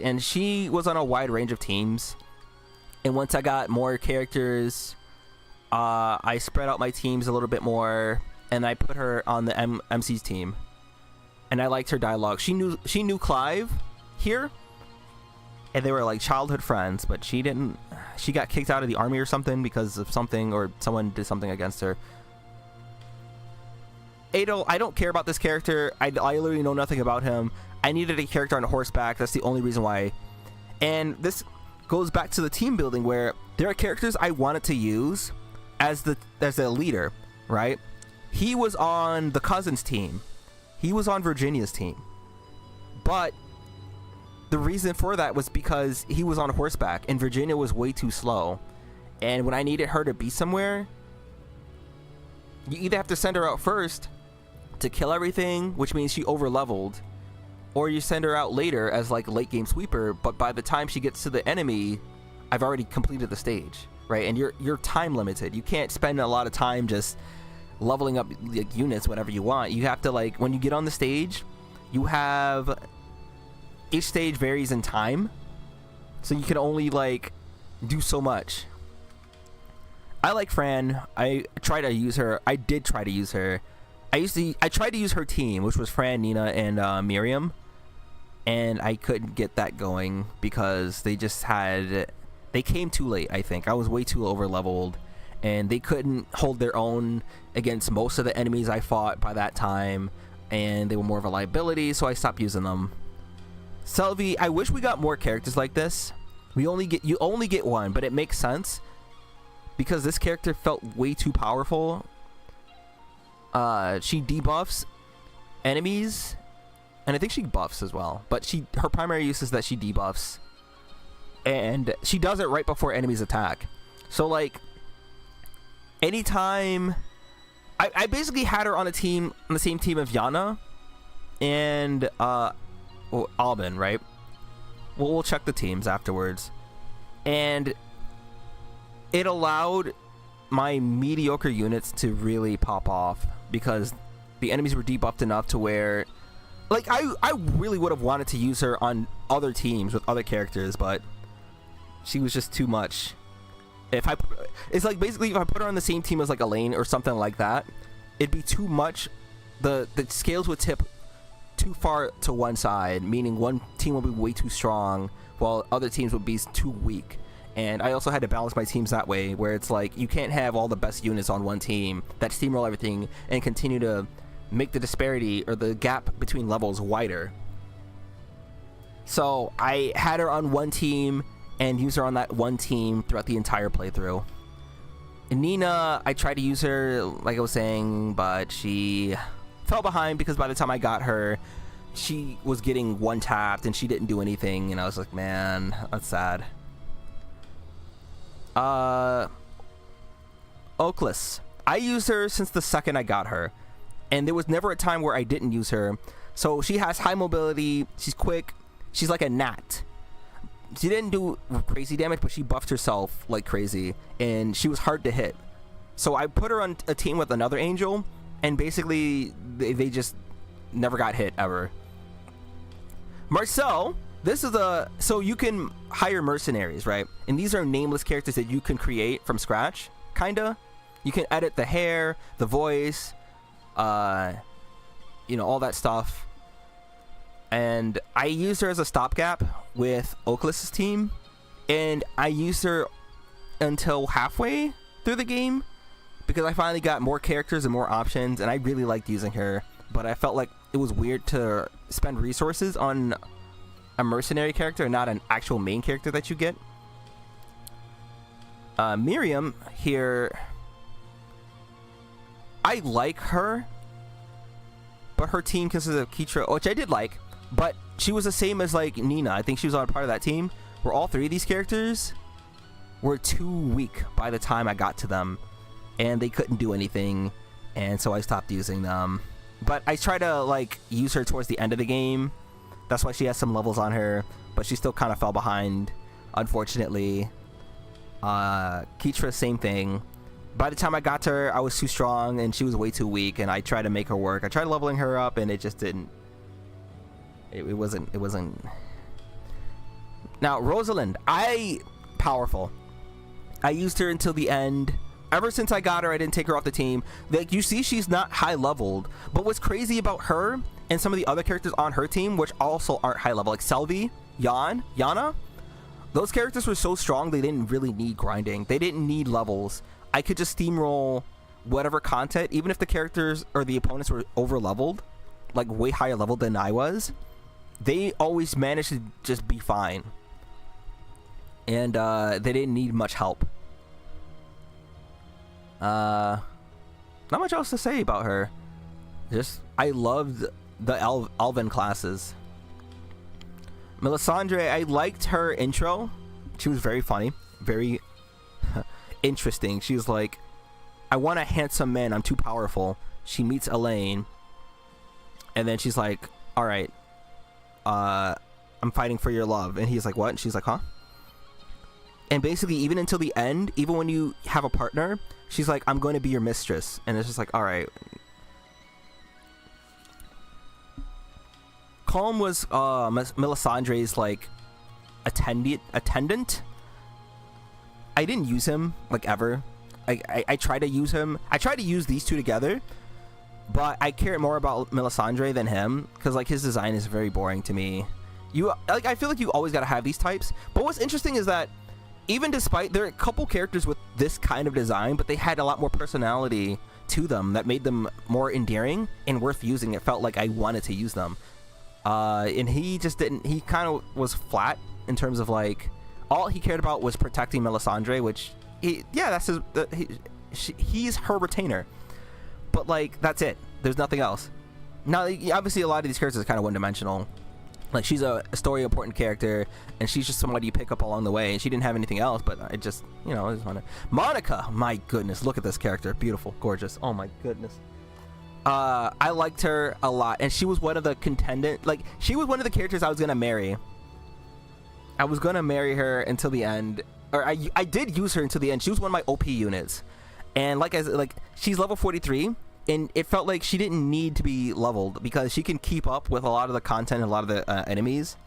and she was on a wide range of teams. And once I got more characters, I spread out my teams a little bit more, and I put her on the MC's team. And I liked her dialogue. She knew Clive here, and they were like childhood friends, but she got kicked out of the army or something because of something, or someone did something against her. Adol, I don't care about this character. I literally know nothing about him. I needed a character on horseback. That's the only reason why. And this goes back to the team building, where there are characters I wanted to use as a leader, right? He was on the Cousins team. He was on Virginia's team. But the reason for that was because he was on horseback and Virginia was way too slow. And when I needed her to be somewhere, you either have to send her out first to kill everything, which means she over leveled, or you send her out later as like late game sweeper, but by the time she gets to the enemy, I've already completed the stage, right? And you're time limited. You can't spend a lot of time just leveling up like units whenever you want. You have to, like, when you get on the stage, you have, each stage varies in time, so you can only like do so much. I like Fran. I try to use her. I did try to use her. I tried to use her team, which was Fran, Nina, and Miriam, and I couldn't get that going because they came too late. I think I was way too over leveled, and they couldn't hold their own against most of the enemies I fought by that time, and they were more of a liability, so I stopped using them. Selvi, I wish we got more characters like this. You only get one, but it makes sense because this character felt way too powerful. She debuffs enemies, and I think she buffs as well, but her primary use is that she debuffs, and she does it right before enemies attack. So like anytime I basically had her on the same team of Yana and Alban, right? We'll check the teams afterwards, and it allowed my mediocre units to really pop off because the enemies were debuffed enough to where, like, I really would have wanted to use her on other teams with other characters, but she was just too much. It's like basically if I put her on the same team as like Elaine or something like that, it'd be too much. The scales would tip too far to one side, meaning one team will be way too strong while other teams would be too weak. And I also had to balance my teams that way, where it's like you can't have all the best units on one team that steamroll everything and continue to make the disparity or the gap between levels wider. So I had her on one team and use her on that one team throughout the entire playthrough. And Nina, I tried to use her, like I was saying, but she fell behind because by the time I got her, she was getting one tapped and she didn't do anything, and I was like, man, that's sad. Oakless. I used her since the second I got her, and there was never a time where I didn't use her. So she has high mobility, she's quick, she's like a gnat. She didn't do crazy damage, but she buffed herself like crazy, and she was hard to hit. So I put her on a team with another angel, and basically they just never got hit ever. Marcel, so you can hire mercenaries, right? And these are nameless characters that you can create from scratch, kinda. You can edit the hair, the voice, all that stuff. And I used her as a stopgap with Oakless's team, and I used her until halfway through the game because I finally got more characters and more options, and I really liked using her, but I felt like it was weird to spend resources on a mercenary character and not an actual main character that you get. Miriam here, I like her, but her team consists of Keitra, which I did like, but she was the same as like Nina. I think she was on part of that team where all three of these characters were too weak by the time I got to them, and they couldn't do anything, and so I stopped using them. But I try to like use her towards the end of the game. That's why she has some levels on her, but she still kind of fell behind, unfortunately. Keitra, same thing. By the time I got to her, I was too strong and she was way too weak, and I tried to make her work. I tried leveling her up and it just didn't. It wasn't. Now, Rosalind, powerful. I used her until the end. Ever since I got her, I didn't take her off the team. Like, you see, she's not high leveled, but what's crazy about her and some of the other characters on her team, which also aren't high level, like Selvi, Yana, Those characters were so strong, they didn't really need grinding. They didn't need levels. I could just steamroll whatever content, even if the characters or the opponents were over leveled, like way higher level than I was. They always managed to just be fine. And they didn't need much help. Not much else to say about her. Just, I loved the Elven classes. Melisandre, I liked her intro. She was very funny, very interesting. She was like, I want a handsome man, I'm too powerful. She meets Elaine, and then she's like, all right, I'm fighting for your love. And he's like, what? And she's like, huh? And basically, even until the end, even when you have a partner, she's like, I'm going to be your mistress. And it's just like, all right. Calm was Melisandre's like attendant. I didn't use him like ever. I tried to use him. I tried to use these two together, but I care more about Melisandre than him because like his design is very boring to me. I feel like you always gotta have these types. But what's interesting is that even despite there are a couple characters with this kind of design, but they had a lot more personality to them that made them more endearing and worth using. It felt like I wanted to use them. And he just didn't. He kind of was flat in terms of like all he cared about was protecting Melisandre, which that's his. He's her retainer, but like that's it. There's nothing else. Now, obviously, a lot of these characters are kind of one-dimensional. Like she's a story important character, and she's just somebody you pick up along the way. And she didn't have anything else, but I just it was fun. Monica, my goodness, look at this character, beautiful, gorgeous. Oh my goodness. I liked her a lot, and she was one of the she was one of the characters I was gonna marry. I was gonna marry her until the end, or I did use her until the end. She was one of my OP units, and she's level 43, and it felt like she didn't need to be leveled because she can keep up with a lot of the content and a lot of the enemies,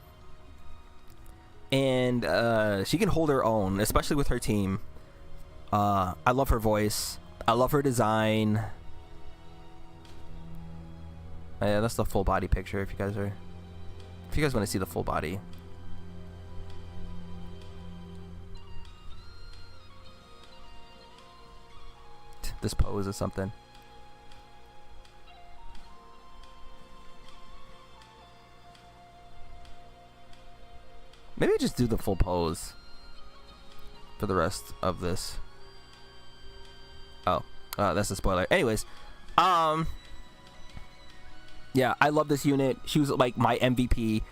and she can hold her own, especially with her team. I love her voice. I love her design. Yeah, that's the full body picture if you guys want to see the full body. This pose is something. Maybe I just do the full pose for the rest of this. Oh, that's a spoiler. Anyways, yeah, I love this unit. She was like my MVP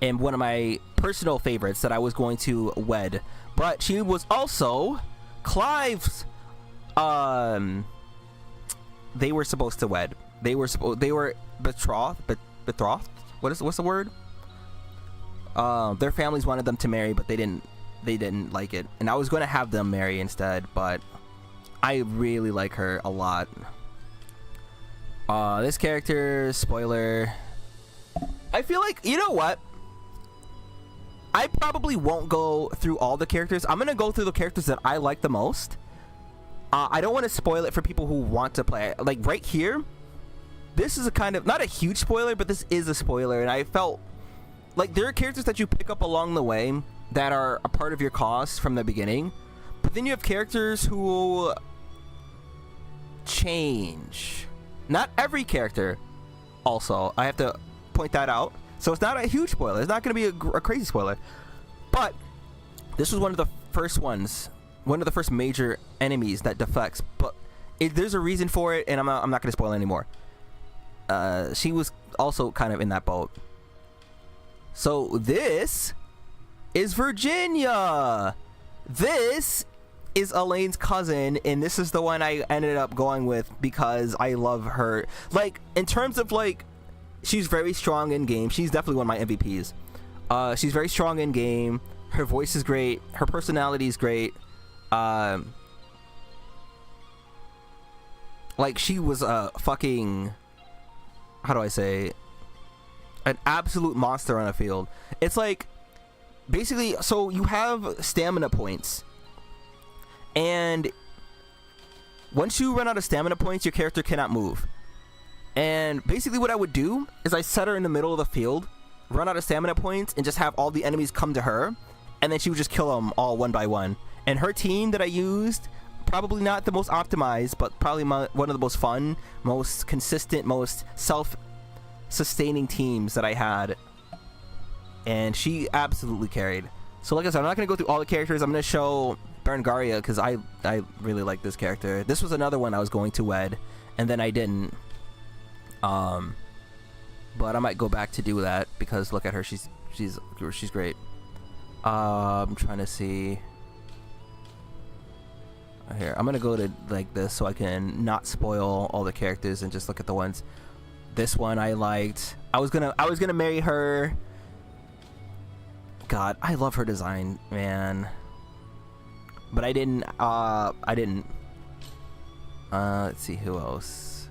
and one of my personal favorites that I was going to wed. But she was also Clive's. They were supposed to wed. They were betrothed. What's the word? Their families wanted them to marry, but they didn't like it. And I was going to have them marry instead, but I really like her a lot. This character, spoiler. I feel like, you know what? I probably won't go through all the characters. I'm gonna go through the characters that I like the most. I don't want to spoil it for people who want to play. Like right here, this is a kind of, not a huge spoiler, but this is a spoiler. And I felt like there are characters that you pick up along the way that are a part of your cause from the beginning. But then you have characters who change. Not every character, also. I have to point that out. So it's not a huge spoiler. It's not going to be a crazy spoiler. But this was one of the first ones. One of the first major enemies that deflects. But there's a reason for it, and I'm not going to spoil anymore. She was also kind of in that boat. So this is Virginia. This is Elaine's cousin, and this is the one I ended up going with because I love her. Like, in terms of like, she's very strong in game. She's definitely one of my MVPs. She's very strong in game. Her voice is great. Her personality is great. Like, she was a fucking, how do I say, an absolute monster on a field. It's like, basically, so you have stamina points. And once you run out of stamina points, your character cannot move. And basically what I would do is I set her in the middle of the field, run out of stamina points, and just have all the enemies come to her. and then she would just kill them all one by one. And her team that I used, probably not the most optimized, but probably one of the most fun, most consistent, most self-sustaining teams that I had. And she absolutely carried. So like I said, I'm not going to go through all the characters. I'm going to show Berengaria because I really like this character. This was another one I was going to wed, and then I didn't. But I might go back to do that because look at her. She's great. I'm trying to see. Here, I'm gonna go to like this so I can not spoil all the characters and just look at the ones. This one I liked. I was gonna marry her. God, I love her design, man. But I didn't. Let's see who else.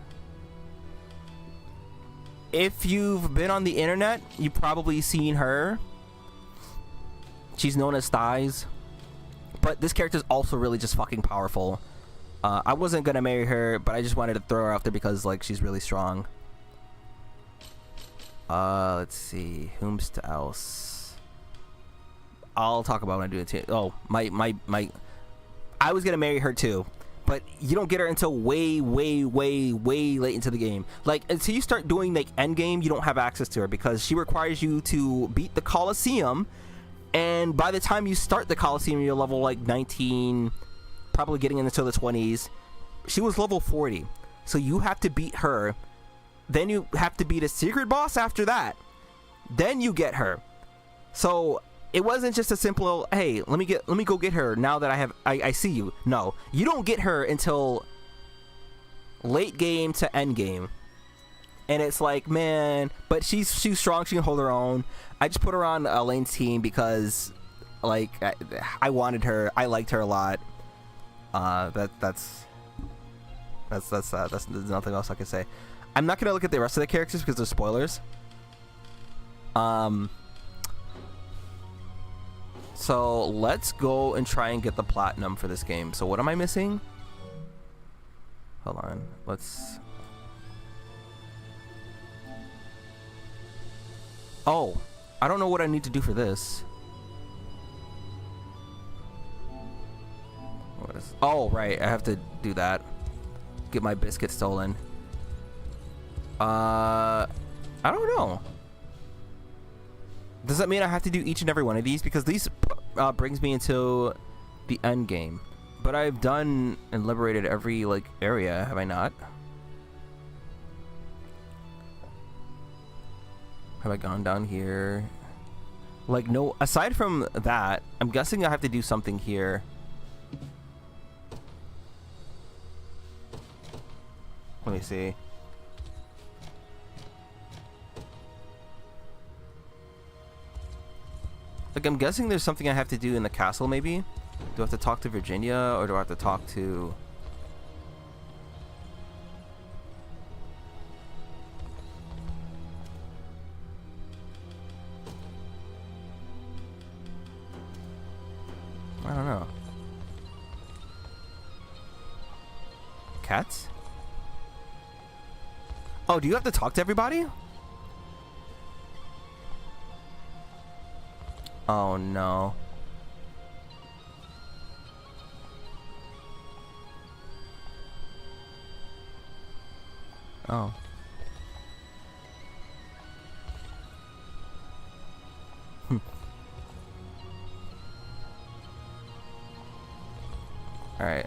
If you've been on the internet, you've probably seen her. She's known as Thighs. But this character is also really just fucking powerful. I wasn't gonna marry her, but I just wanted to throw her out there because like she's really strong. Let's see, whom's else? I'll talk about when I do it too. Oh, my. I was gonna marry her too, but you don't get her until way late into the game. Like until you start doing like end game, you don't have access to her because she requires you to beat the Colosseum. And by the time you start the Colosseum, you're level like 19, probably getting into the 20s. She was level 40. So you have to beat her. Then you have to beat a secret boss after that. Then you get her. So it wasn't just a simple, hey, let me go get her now that I see you. No, you don't get her until late game to end game. And it's like, man, but she's strong. She can hold her own. I just put her on Elaine's team because, like, I wanted her. I liked her a lot. There's nothing else I can say. I'm not gonna look at the rest of the characters because they're spoilers. So let's go and try and get the platinum for this game. So what am I missing? Hold on. Let's. Oh, I don't know what I need to do for this. What is? Oh, right. I have to do that. Get my biscuit stolen. I don't know. Does that mean I have to do each and every one of these? Because these brings me into the end game. But I've done and liberated every like area, have I not? Have I gone down here? Like, no, aside from that, I'm guessing I have to do something here. Let me see. Like, I'm guessing there's something I have to do in the castle, maybe? Do I have to talk to Virginia, or do I have to talk to... I don't know. Cats? Oh, do you have to talk to everybody? Oh no. Oh. All right.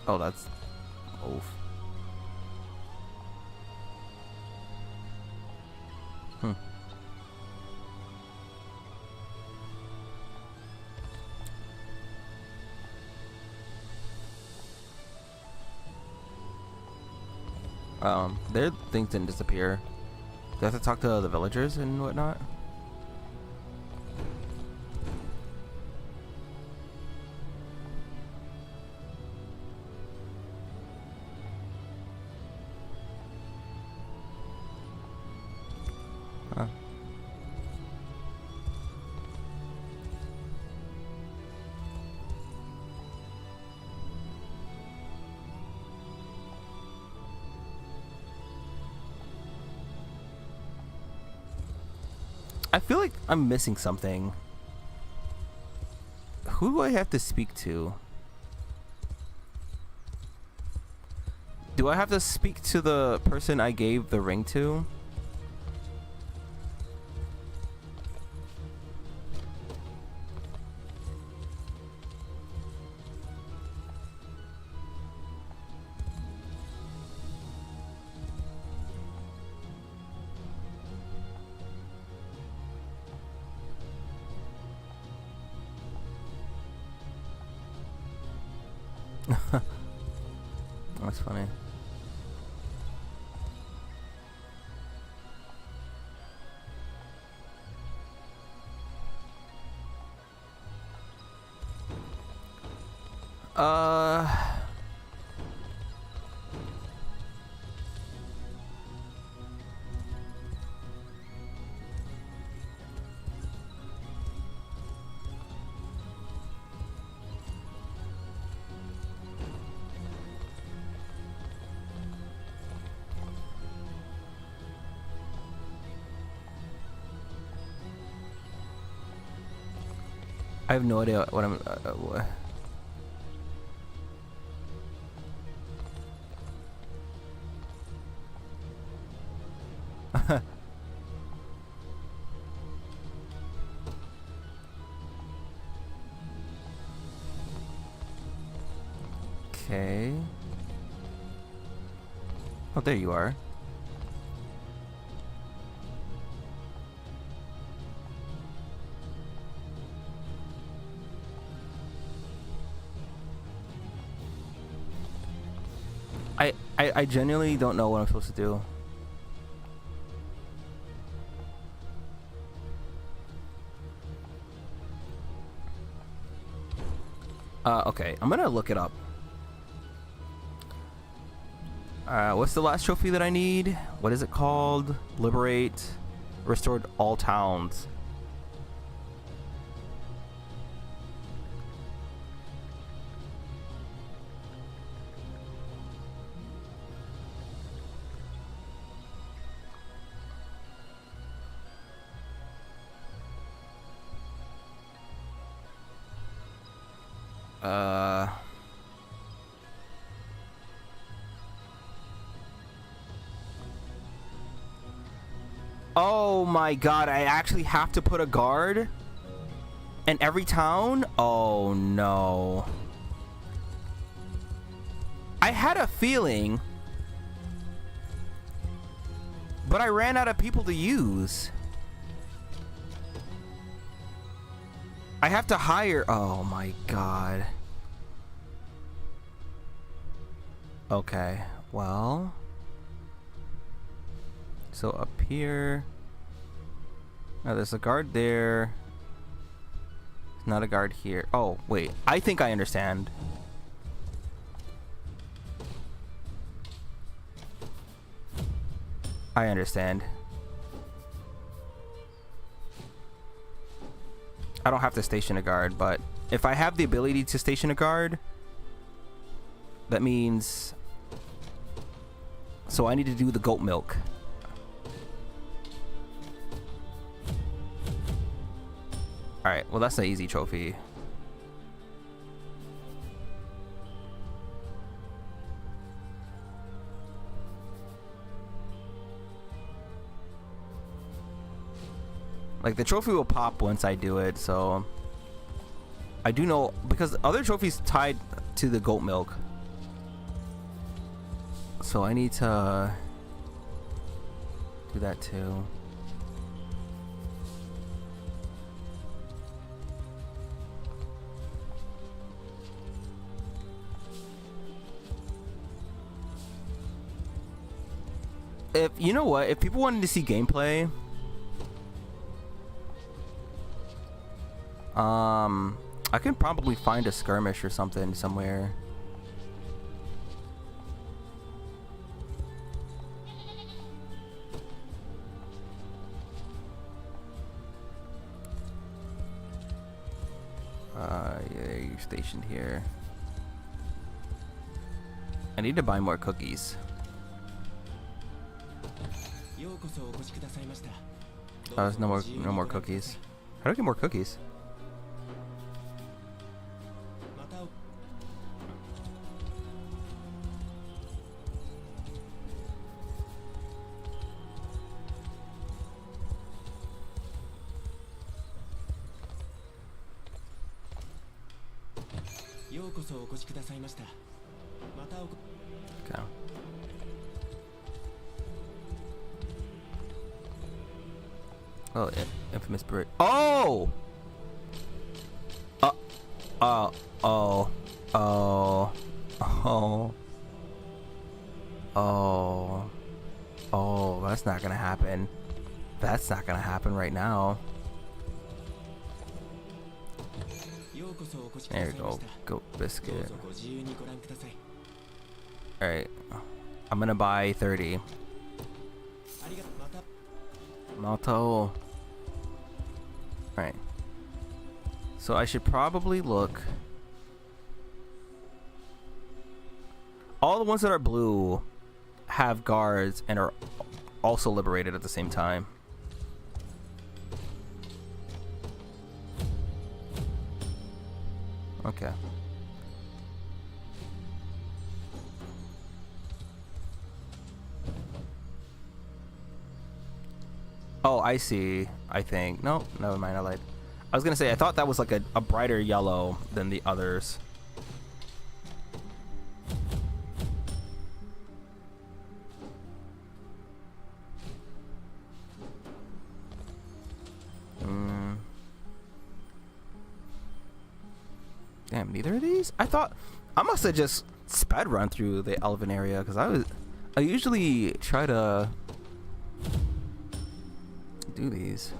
Oh, that's oof. Their things didn't disappear. Do I have to talk to the villagers and whatnot? Huh. I feel like I'm missing something. Who do I have to speak to? Do I have to speak to the person I gave the ring to? That's funny. I have no idea what I'm. What? Okay. Oh, there you are. I genuinely don't know what I'm supposed to do. Okay, I'm gonna look it up. What's the last trophy that I need? What is it called? Liberate. Restored all towns. Oh my god, I actually have to put a guard in every town? Oh no. I had a feeling, but I ran out of people to use. I have to hire. Oh my god. Okay, well. So up here. Now there's a guard there. Not a guard here. Oh, wait. I think I understand. I understand. I don't have to station a guard, but if I have the ability to station a guard, that means... So I need to do the goat milk. Alright, well that's an easy trophy. Like, the trophy will pop once I do it, so... I do know, because other trophies tied to the goat milk. So I need to... do that too. If, you know what, if people wanted to see gameplay... I can probably find a skirmish or something somewhere. Yeah, you're stationed here. I need to buy more cookies. Oh, there's no more cookies. How do I get more cookies? またお ようこそお越しくださいました。またお Okay. Oh, infamous bird. Oh! Oh. Oh. Oh. Oh. Oh, that's not gonna happen. That's not gonna happen right now. ようこそお越しくださ There い you ま go. した。 Goat ど biscuit. うぞご自由にご覧ください。 Alright. I'm gonna buy 30. ありがとう。また Malto. Alright. So I should probably look. All the ones that are blue have guards and are also liberated at the same time. Okay. Oh, I see. I think. No, never mind. I lied. I was gonna say, I thought that was like a brighter yellow than the others. Damn, neither of these? I thought I must have just sped run through the Elven area because I usually try to do these.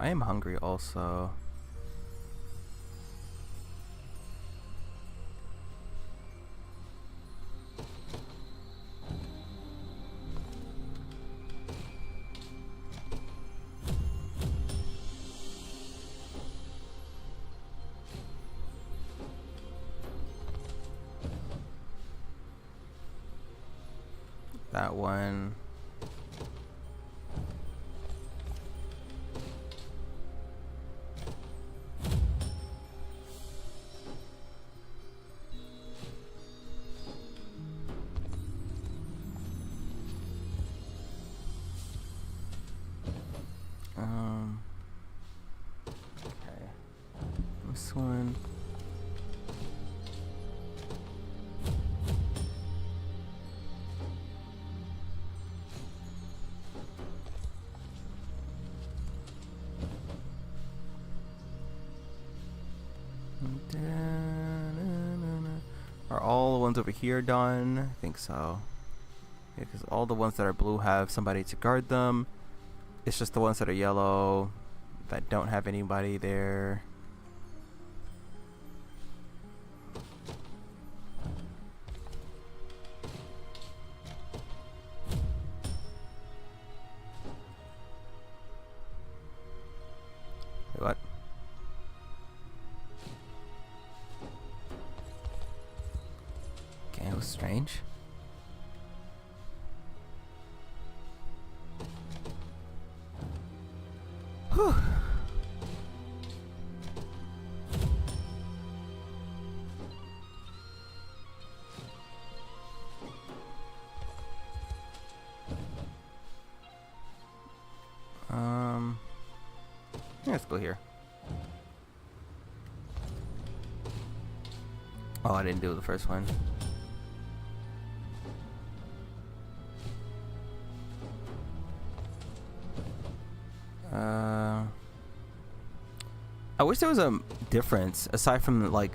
I am hungry also. That one. Okay. This one. Are all the ones over here done? I think so. Yeah, because all the ones that are blue have somebody to guard them. It's just the ones that are yellow that don't have anybody there. Wait, what? Okay, it was strange. Whew. Yeah, let's go here. Oh, I didn't do the first one. I wish there was a difference aside from like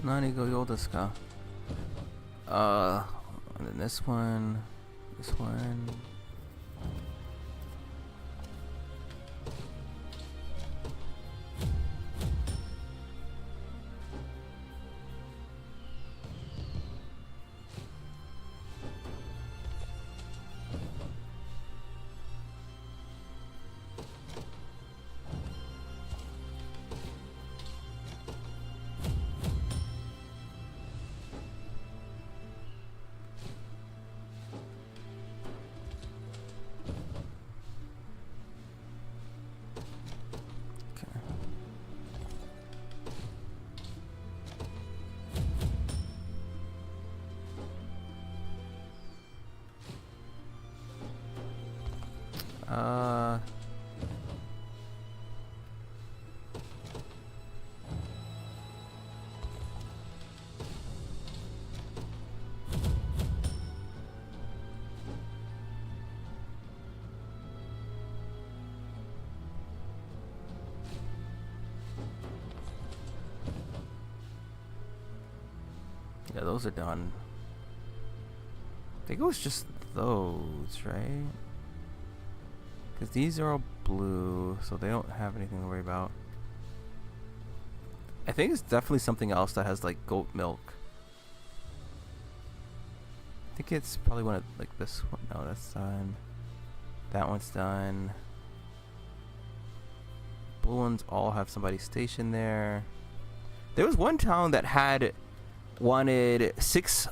Nani go yo desu ka? And then this one. This one. Yeah, those are done. I think it was just those, right? Because these are all blue, so they don't have anything to worry about. I think it's definitely something else that has like goat milk. I think it's probably one of like this one. No, that's done. That one's done. Blue ones all have somebody stationed there. There was one town that wanted 6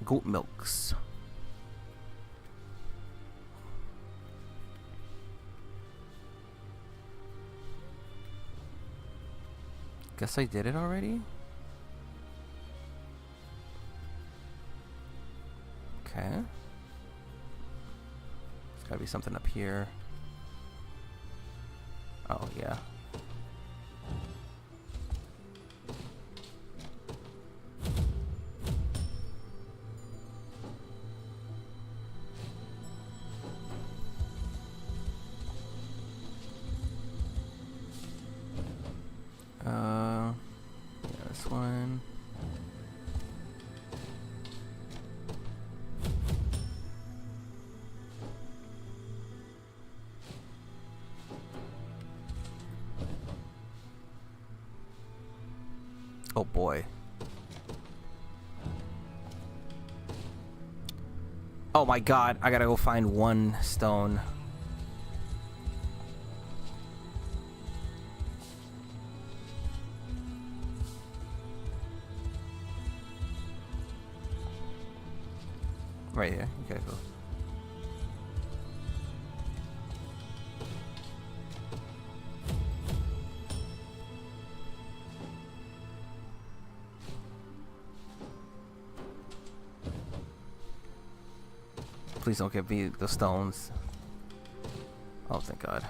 goat milks. Guess I did it already? Okay. There's gotta be something up here. Oh, yeah. Yeah, this one. Oh boy. Oh my god, I gotta go find one stone. Right here. Okay, cool. Please don't give me the stones. Oh, thank God.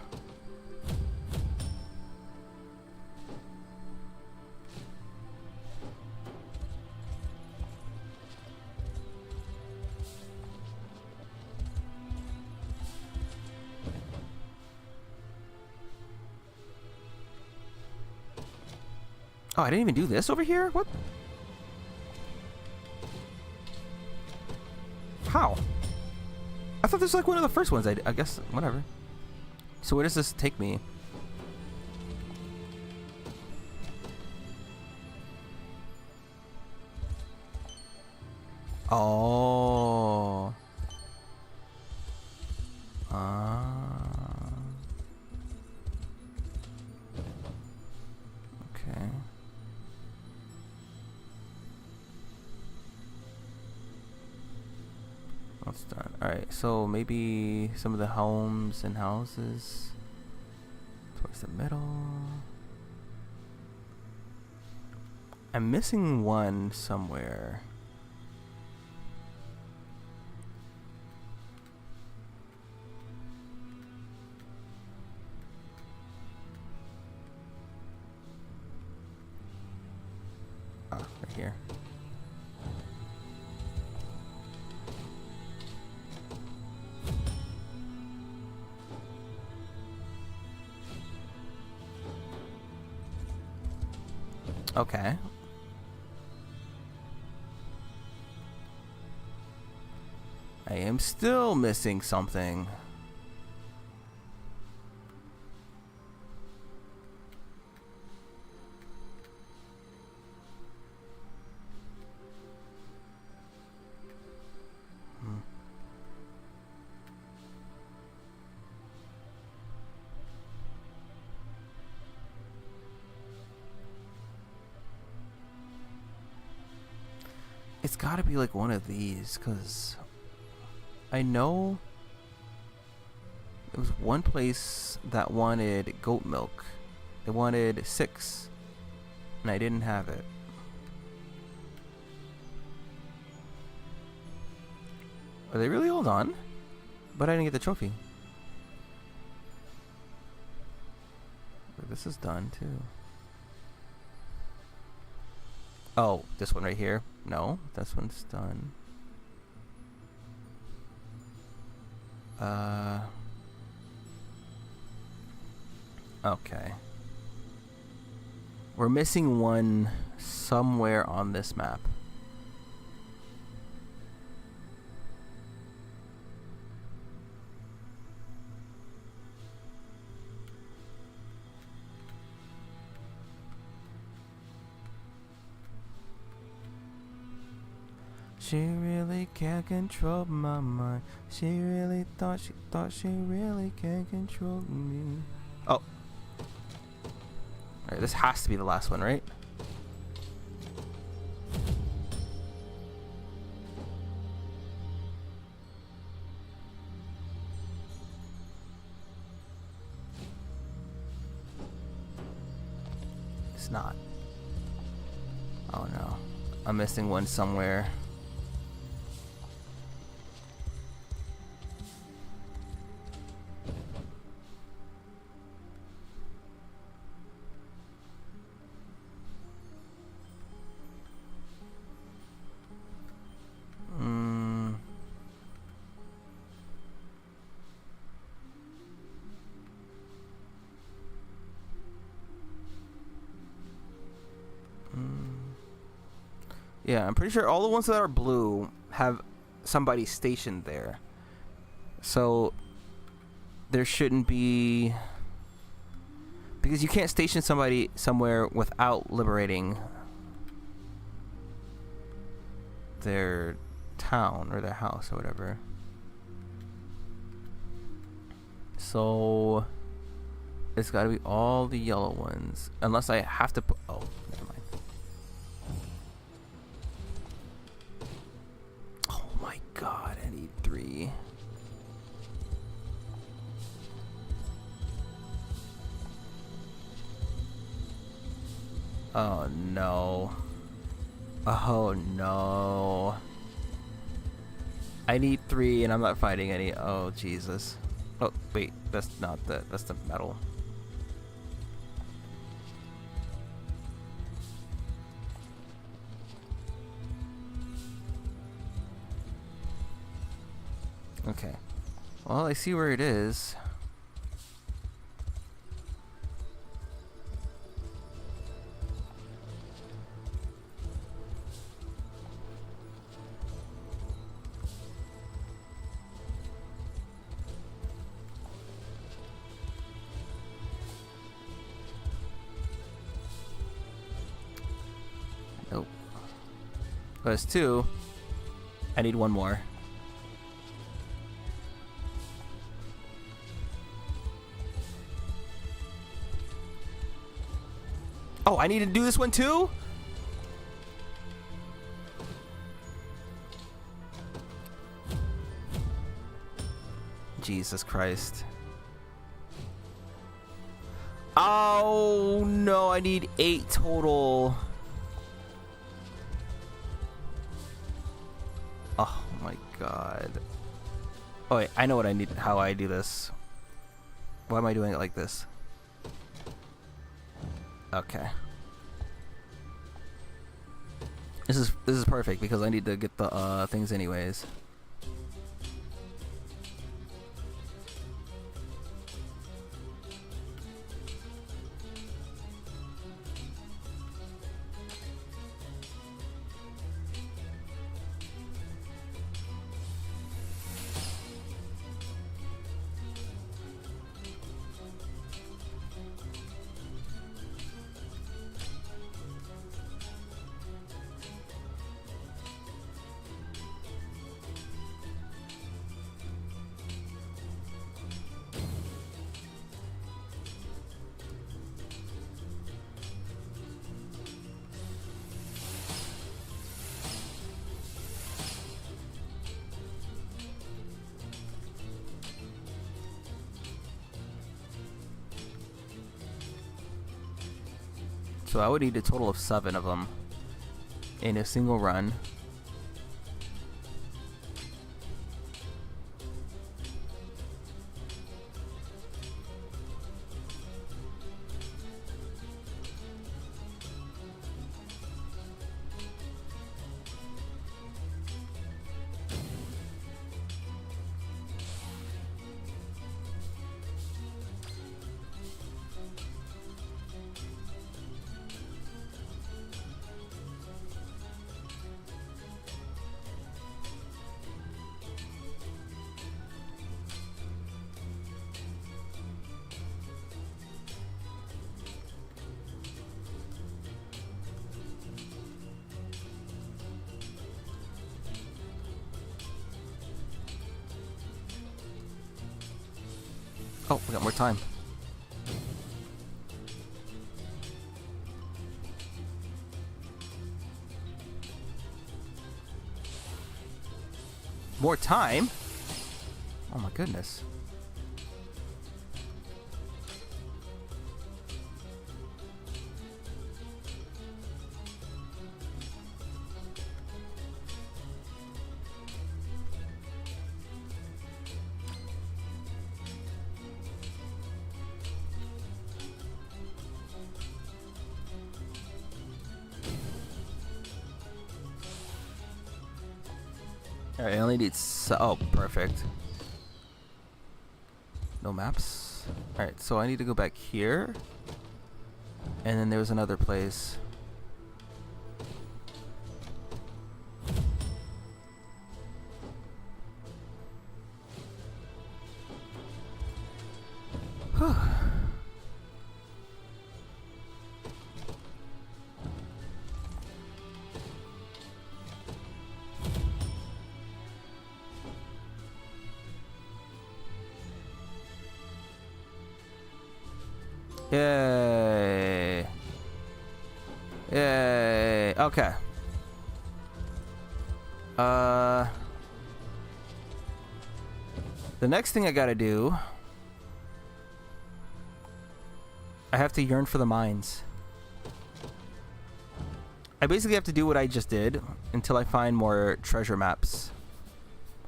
Oh, I didn't even do this over here? What? How? I thought this was like one of the first ones. I guess, whatever. So where does this take me? Oh. Okay. That's done. Alright, so maybe some of the homes and houses towards the middle. I'm missing one somewhere. Ah, right here. Okay. I am still missing something. It's gotta be like one of these, because I know there was one place that wanted goat milk. They wanted 6, and I didn't have it. Are they really all done? But I didn't get the trophy. But this is done too. Oh, this one right here? No, this one's done. Okay. We're missing one somewhere on this map. She really can't control my mind. She really thought she really can't control me. Oh. Alright, this has to be the last one, right? It's not. Oh no. I'm missing one somewhere. Yeah, I'm pretty sure all the ones that are blue have somebody stationed there. So there shouldn't be, because you can't station somebody somewhere without liberating their town or their house or whatever. So it's got to be all the yellow ones, unless I have to put, oh, never mind. God, I need 3. Oh no. Oh no. I need 3 and I'm not fighting any. Oh Jesus. Oh wait, that's not the, that's the metal. Okay. Well, I see where it is. Nope. There's 2. I need 1 more. Oh, I need to do this one too? Jesus Christ. Oh no, I need 8 total. Oh my god. Oh wait, I know what I need, how I do this. Why am I doing it like this? Okay. This is perfect because I need to get the things anyways. So I would need a total of 7 of them in a single run. Oh, we got more time. More time? Oh my goodness. Alright, I only need oh, perfect. No maps. Alright, so I need to go back here. And then there's another place. Whew. Yay. Yay. Okay. The next thing I gotta do, I have to yearn for the mines. I basically have to do what I just did until I find more treasure maps.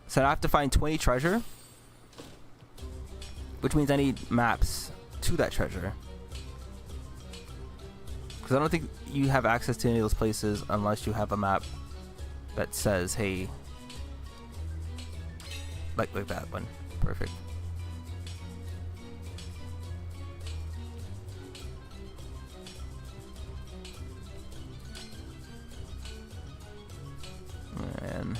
So I have to find 20 treasure, which means I need maps to that treasure. Because I don't think you have access to any of those places unless you have a map that says, hey, like that one. Perfect. And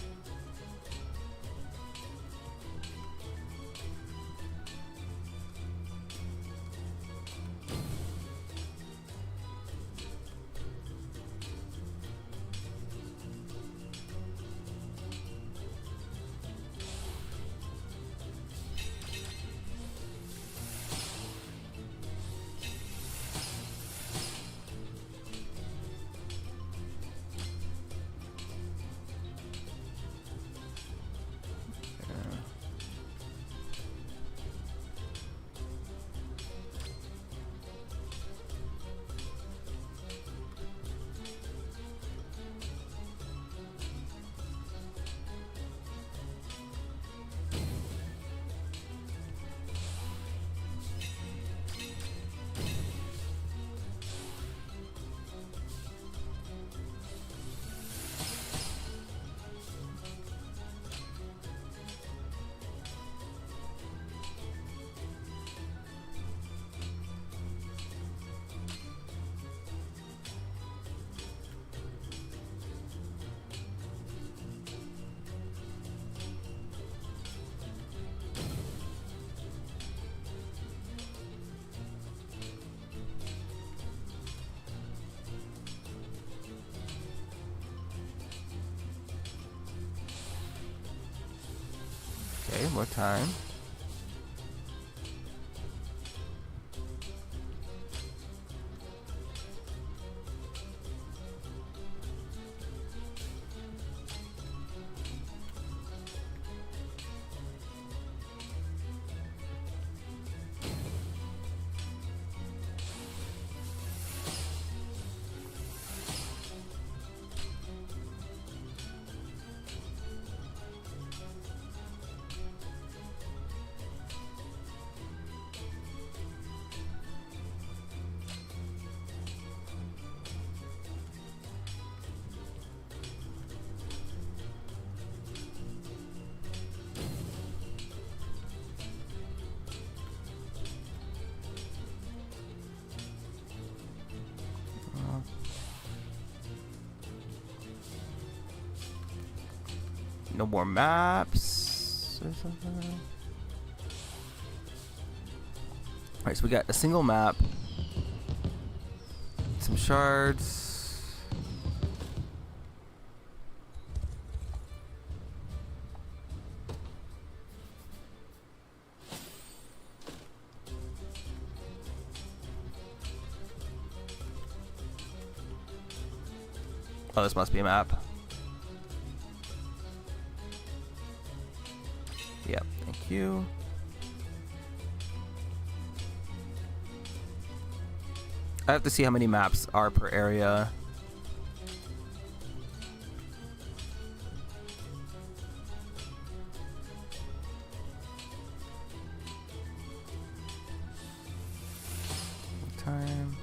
okay, more time. No more maps. Alright, so we got a single map. Some shards. Oh, this must be a map. Yep, thank you. I have to see how many maps are per area. Time.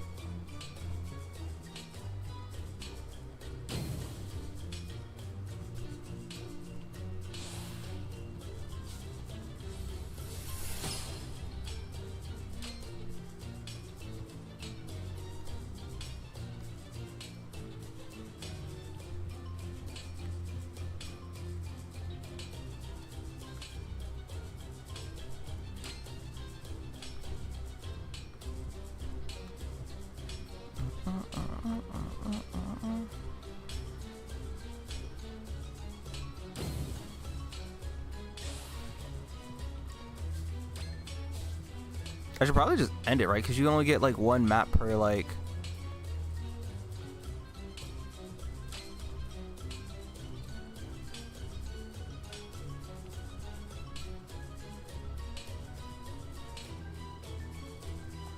I should probably just end it, right? Because you only get like one map per like.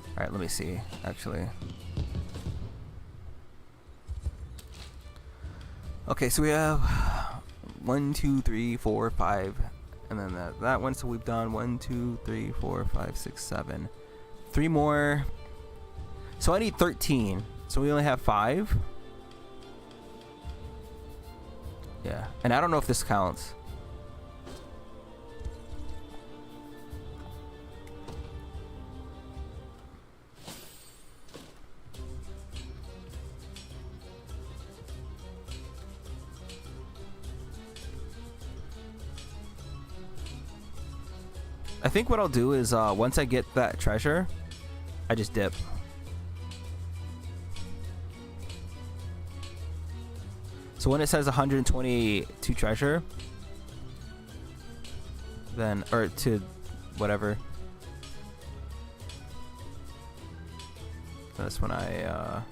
All right, let me see. Actually. Okay, so we have 1, 2, 3, 4, 5. And then that one, so we've done 1, 2, 3, 4, 5, 6, 7. 3 more. So I need 13. So we only have 5. Yeah. And I don't know if this counts. I think what I'll do is once I get that treasure, I just dip. So when it says 122 treasure, then, or to whatever, that's when I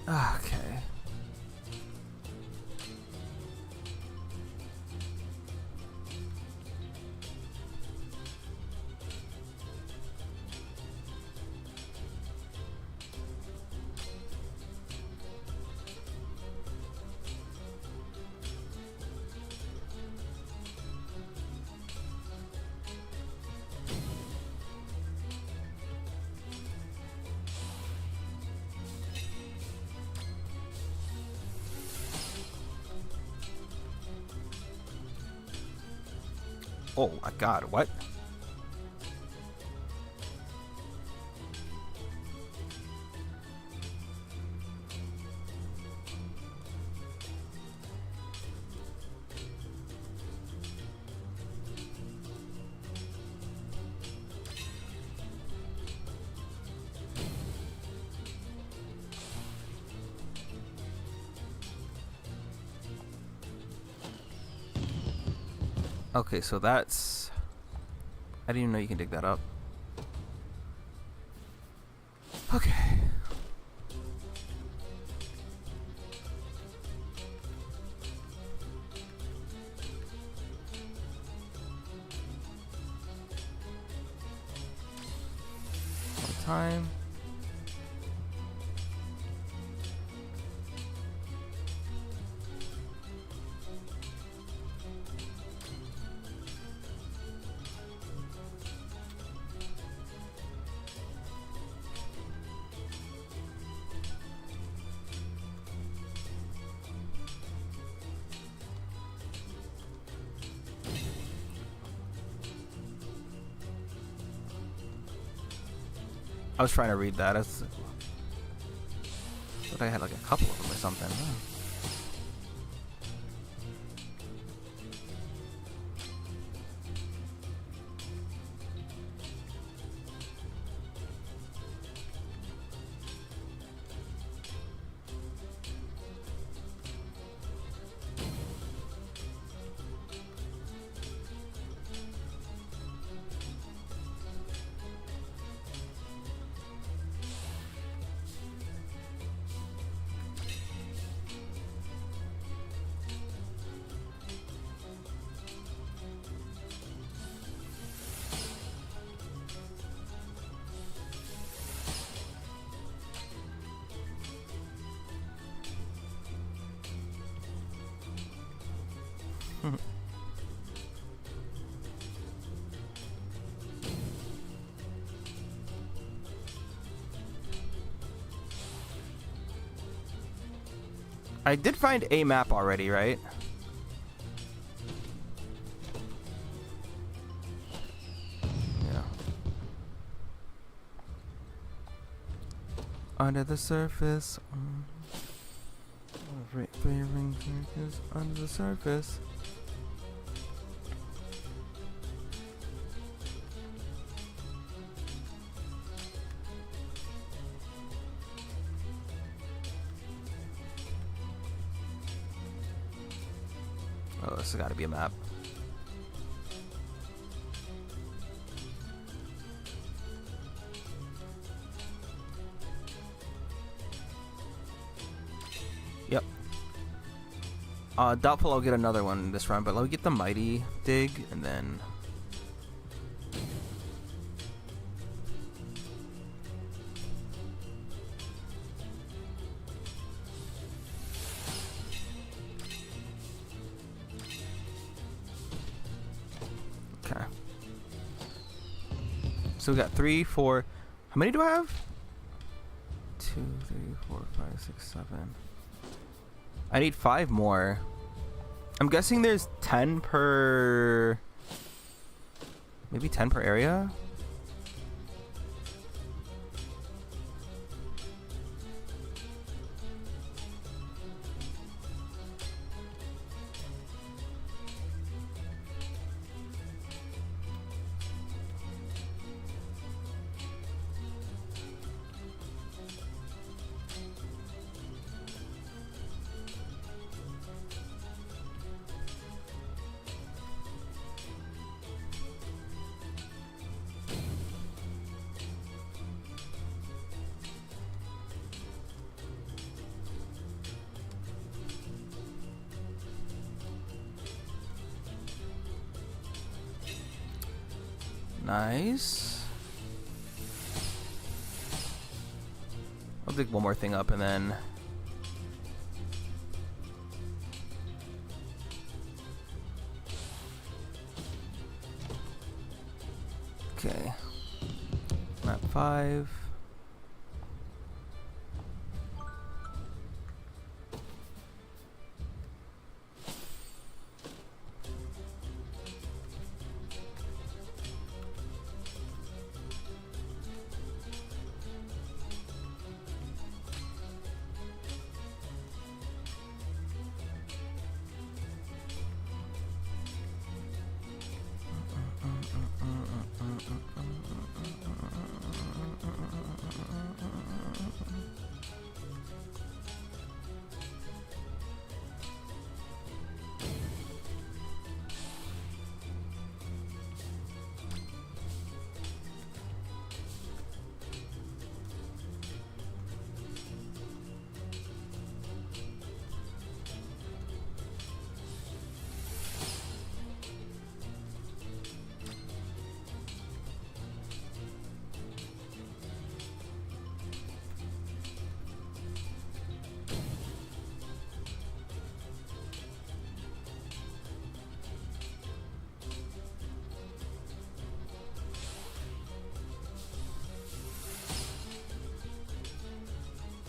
okay. Oh my god, what? Okay, so that's... I didn't even know you can dig that up. Okay. One time. I was trying to read that. I thought I had like a couple of them or something. Huh. I did find a map already, right? Yeah. Under the surface. Three ring circles under the surface. Oh, this has got to be a map. Yep. Doubtful I'll get another one this round, but let me get the mighty dig and then. Okay. So we got 3, 4. How many do I have? 2, 3, 4, 5, 6, 7. I need 5 more. I'm guessing there's 10 per. Maybe 10 per area? Nice. I'll dig one more thing up and then. Okay. Map 5.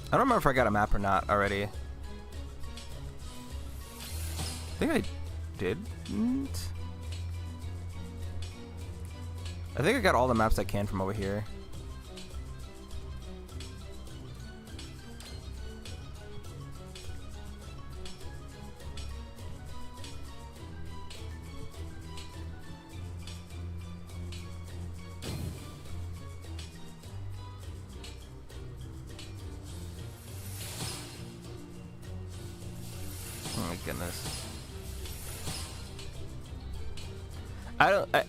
I don't remember if I got a map or not already. I think I didn't. I think I got all the maps I can from over here. goodness.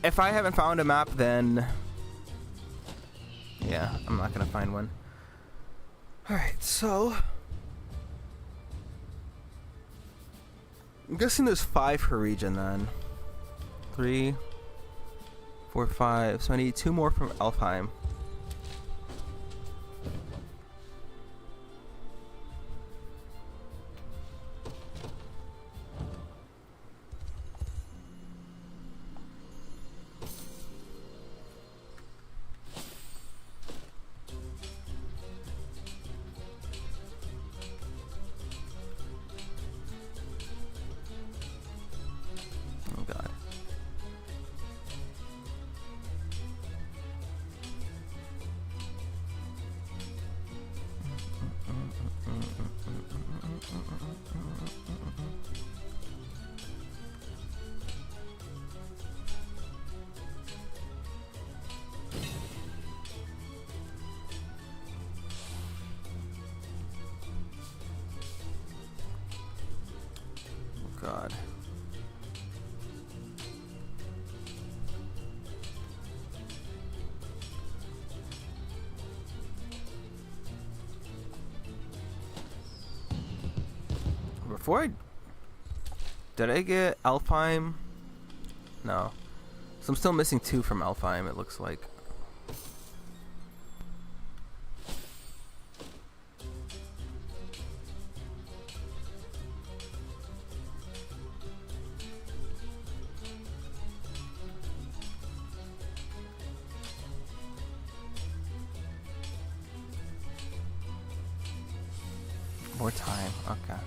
If I haven't found a map, then yeah, I'm not gonna find one. Alright, so I'm guessing there's 5 per region then. 3, 4, 5. So I need 2 more from Alfheim. Oh god. God. Before did I get Alfheim? No. So I'm still missing 2 from Alfheim, it looks like. More time, okay.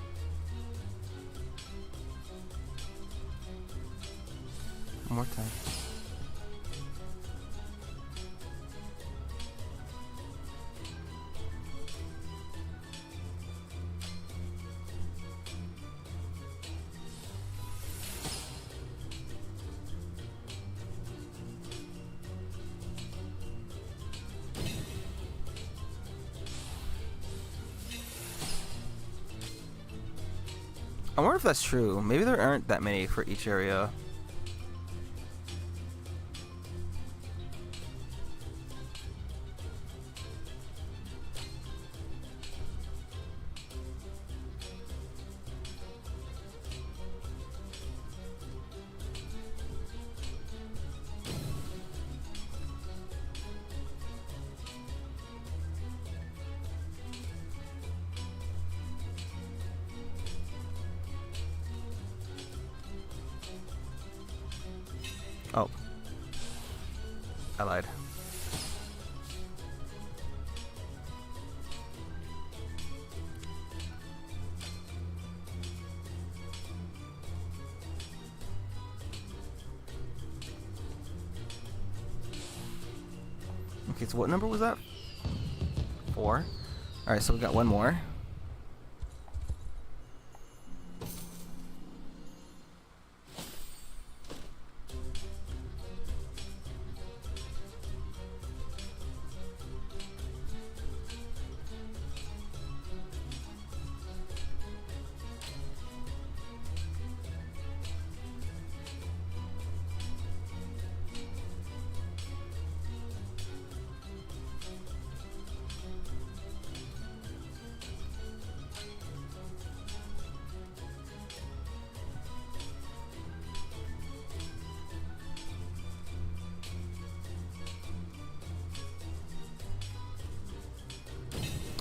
More time. I wonder if that's true. Maybe there aren't that many for each area. Oh. I lied. Okay, so what number was that? 4. Alright, so we got one more.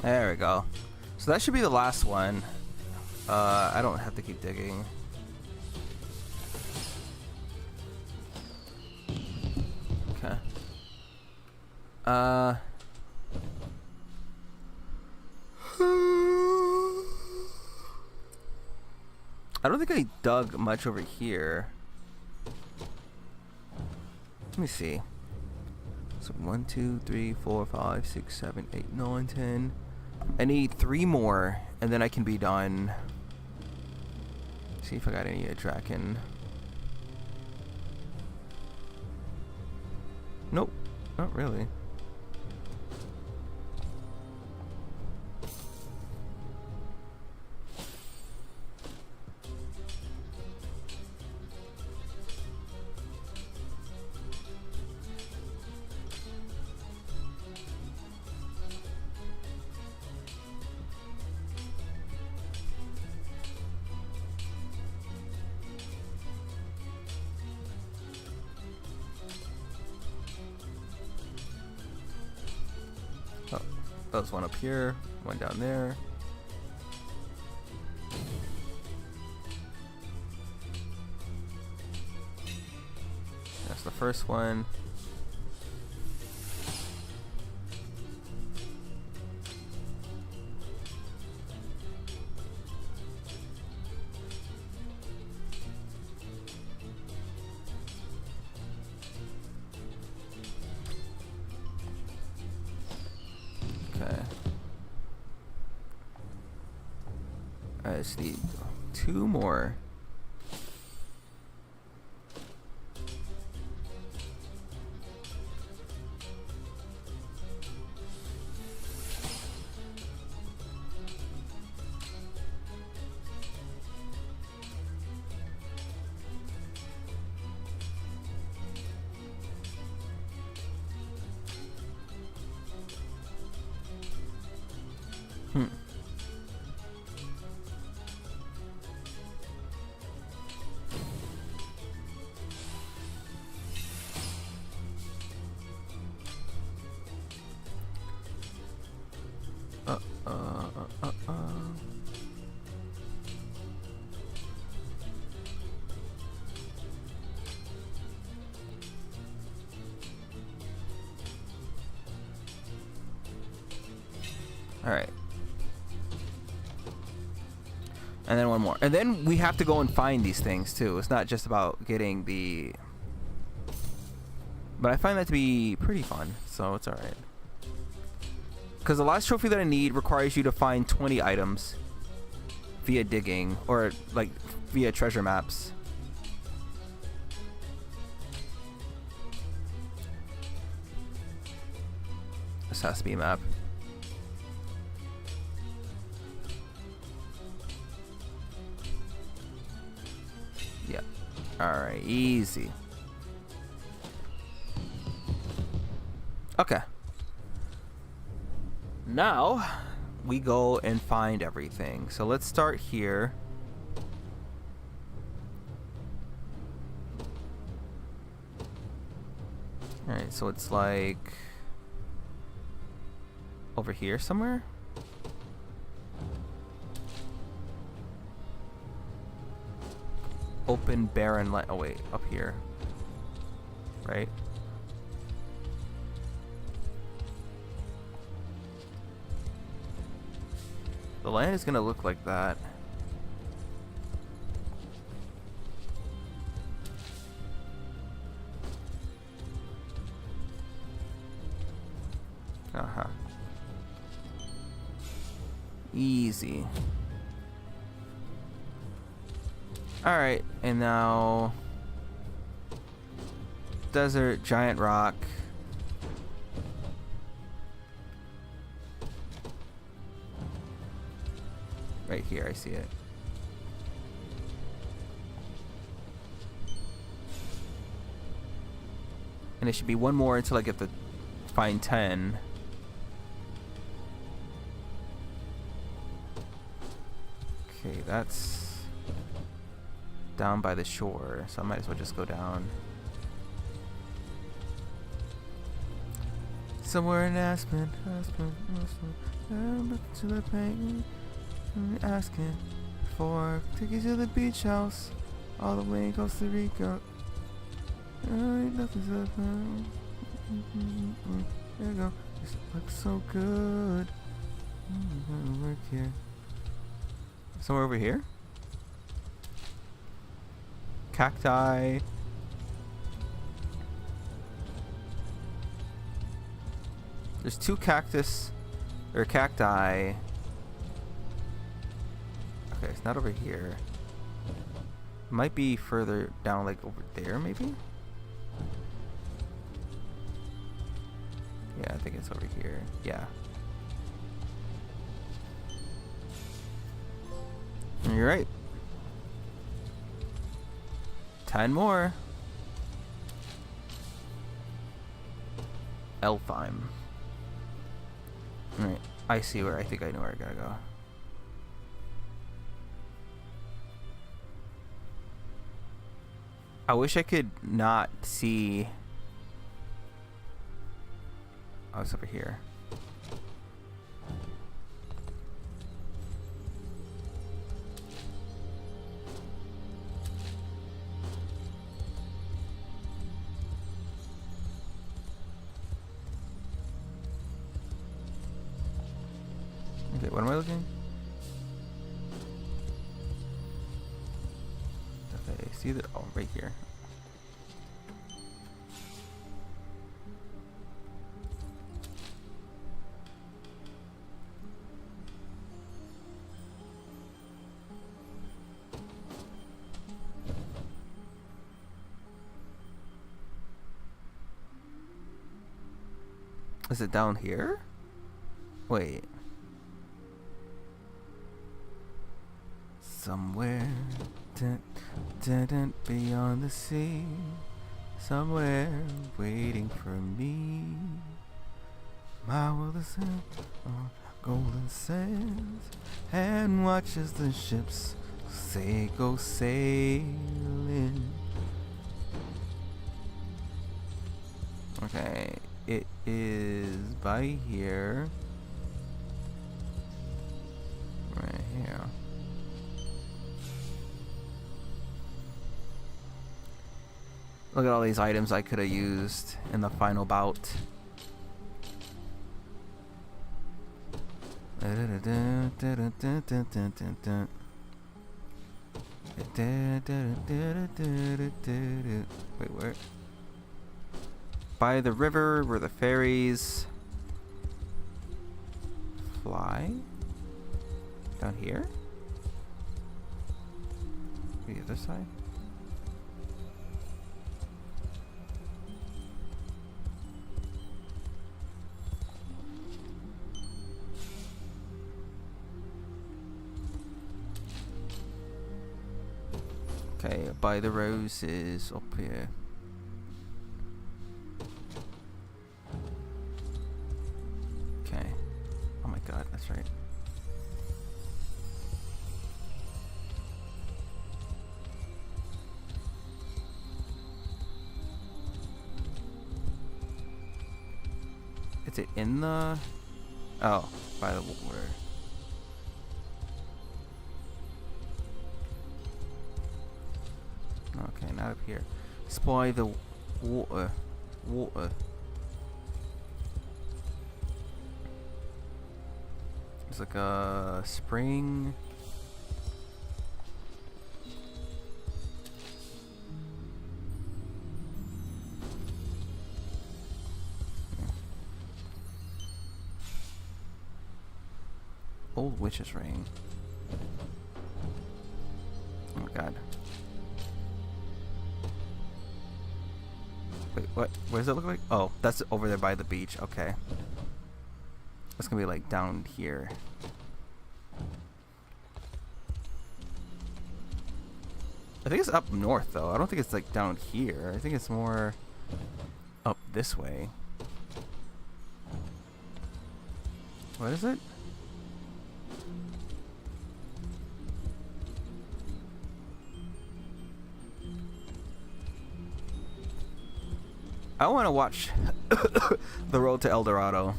There we go. So that should be the last one. I don't have to keep digging. Okay. I don't think I dug much over here. Let me see. So 1, 2, 3, 4, 5, 6, 7, 8, 9, 10. I need 3 more, and then I can be done. See if I got any Draken. Nope, not really. There's one up here, one down there. That's the first one. Okay. I just need 2 more. All right. And then one more. And then we have to go and find these things too. It's not just about getting the... But I find that to be pretty fun, so it's alright. Because the last trophy that I need requires you to find 20 items via digging, or like via treasure maps. This has to be a map. Yeah. Alright, easy. Okay. Now we go and find everything. So let's start here. Alright, so it's like over here somewhere. Open barren land. Oh wait, up here. Right? The land is gonna look like that. Uh-huh. Easy. Alright, and now desert, giant rock. Right here, I see it. And it should be one more until I get to find 10. Okay, that's down by the shore, so I might as well just go down. Somewhere in Aspen, to the pain. Asking for tickets to the beach house all the way in Costa Rica. Nothing's up. There you go. This looks so good. I'm gonna work here. Somewhere over here? Cacti. There's 2 cactus or cacti. Okay, it's not over here. Might be further down, like over there, maybe? Yeah, I think it's over here. Yeah. You're right. 10 more. Elfheim. Alright, I see where I think I know where I gotta go. I wish I could not see. Oh, it's over here. What am I looking? Okay, see the oh right here. Is it down here? Wait. Somewhere beyond the sea, somewhere waiting for me. My world is on golden sands and watches the ships go sailing. Okay, it is by here. Right here. Look at all these items I could have used in the final bout. Wait, where? By the river where the fairies fly? Down here? The other side? Okay, by the roses up here. Okay. Oh my god, that's right. Is it in the... Oh, by the water. Okay, not up here. Spy the water. Water. It's like a spring. Old witch's ring. Oh my god. Wait, what? What does it look like? Oh, that's over there by the beach. Okay. That's gonna be like down here. I think it's up north though. I don't think it's like down here. I think it's more up this way. What is it? I want to watch The Road to El Dorado.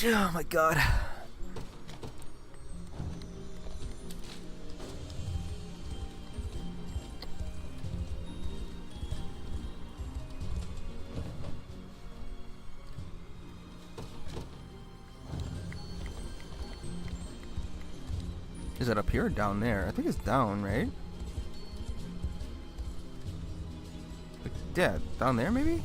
Oh my god. Is it up here or down there? I think it's down, right? Like, yeah, down there maybe?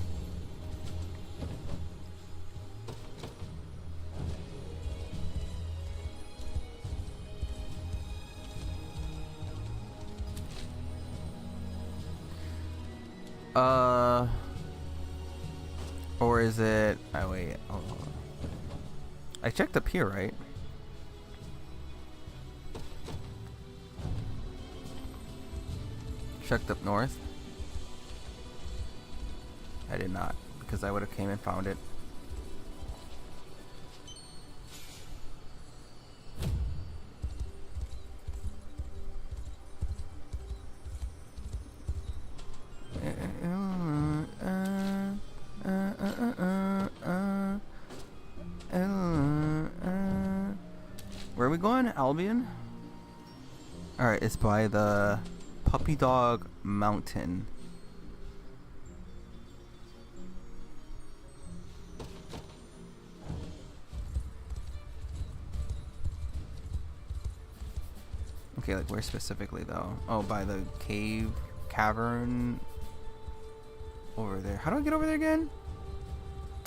Or is it... Oh, wait. Hold on. I checked up here, right? Checked up north? I did not, because I would have came and found it. Where are we going? Albion? Alright, it's by the Puppy Dog Mountain. Okay, like where specifically though? Oh, by the cavern over there. How do I get over there again?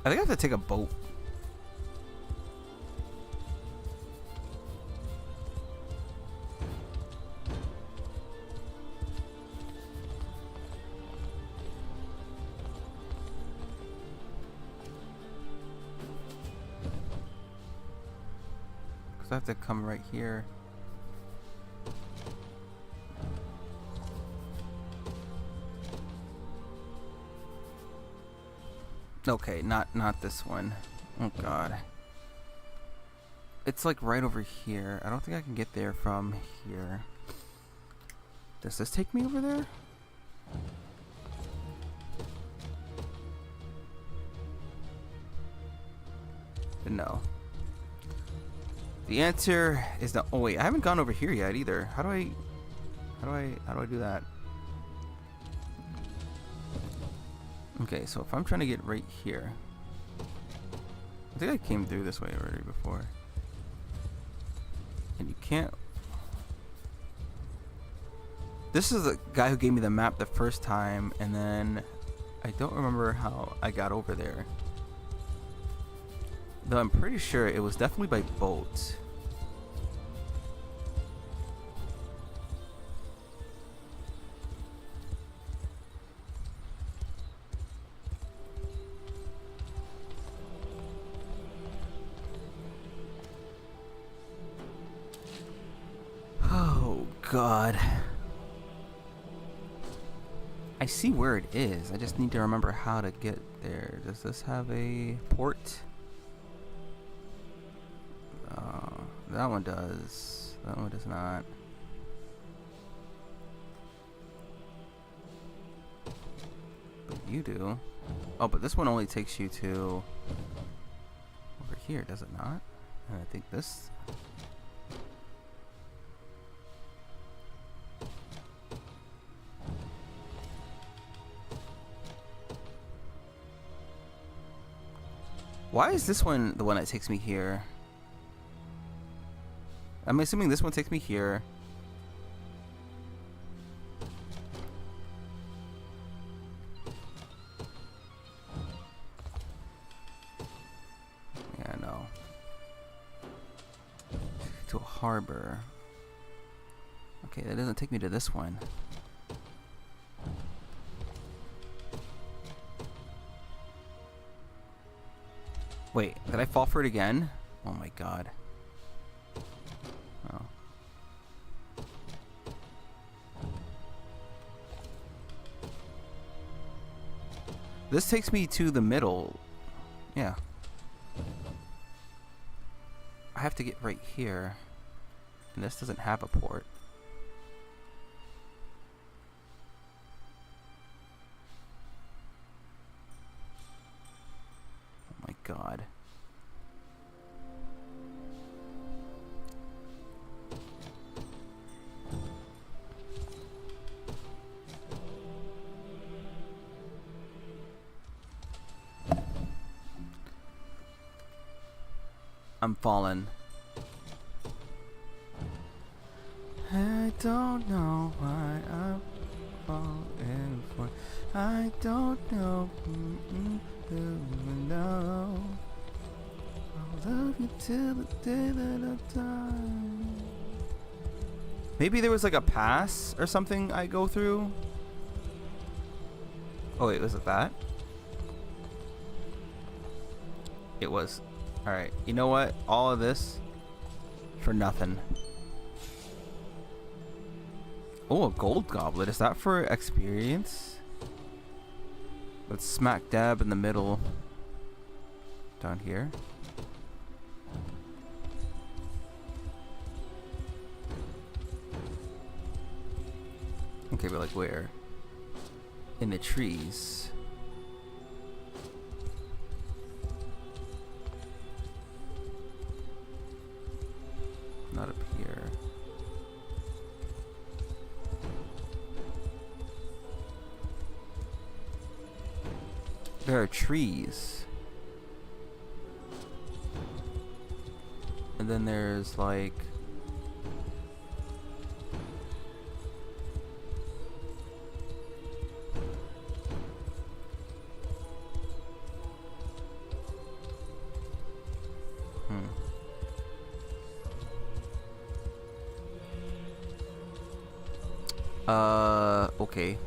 I think I have to take a boat. Because I have to come right here. Okay, not this one. Oh god. It's like right over here. I don't think I can get there from here. Does this take me over there? No. The answer is no. Oh wait, I haven't gone over here yet either. How do I do that? Okay, so if I'm trying to get right here, I think I came through this way already before. And you can't. This is the guy who gave me the map the first time, and then I don't remember how I got over there. Though I'm pretty sure it was definitely by boat. Oh god. I see where it is. I just need to remember how to get there. Does this have a port? That one does. That one does not. But you do. Oh, but this one only takes you to over here, does it not? And I think this. Why is this one the one that takes me here? I'm assuming this one takes me here. Yeah, no. To a harbor. Okay, that doesn't take me to this one. Wait, did I fall for it again? Oh my god. Oh. This takes me to the middle. Yeah. I have to get right here. And this doesn't have a port. Oh my god. I'm falling. I don't know why I'm falling for. I don't know. No. I'll love you till the day that I die. Maybe there was like a pass or something I go through. Oh wait, was it that? It was. Alright, you know what? All of this for nothing. Oh, a gold goblet. Is that for experience? Let's smack dab in the middle. Down here. Okay, but like where? In the trees. Not up here. There are trees. And then there's like Okay.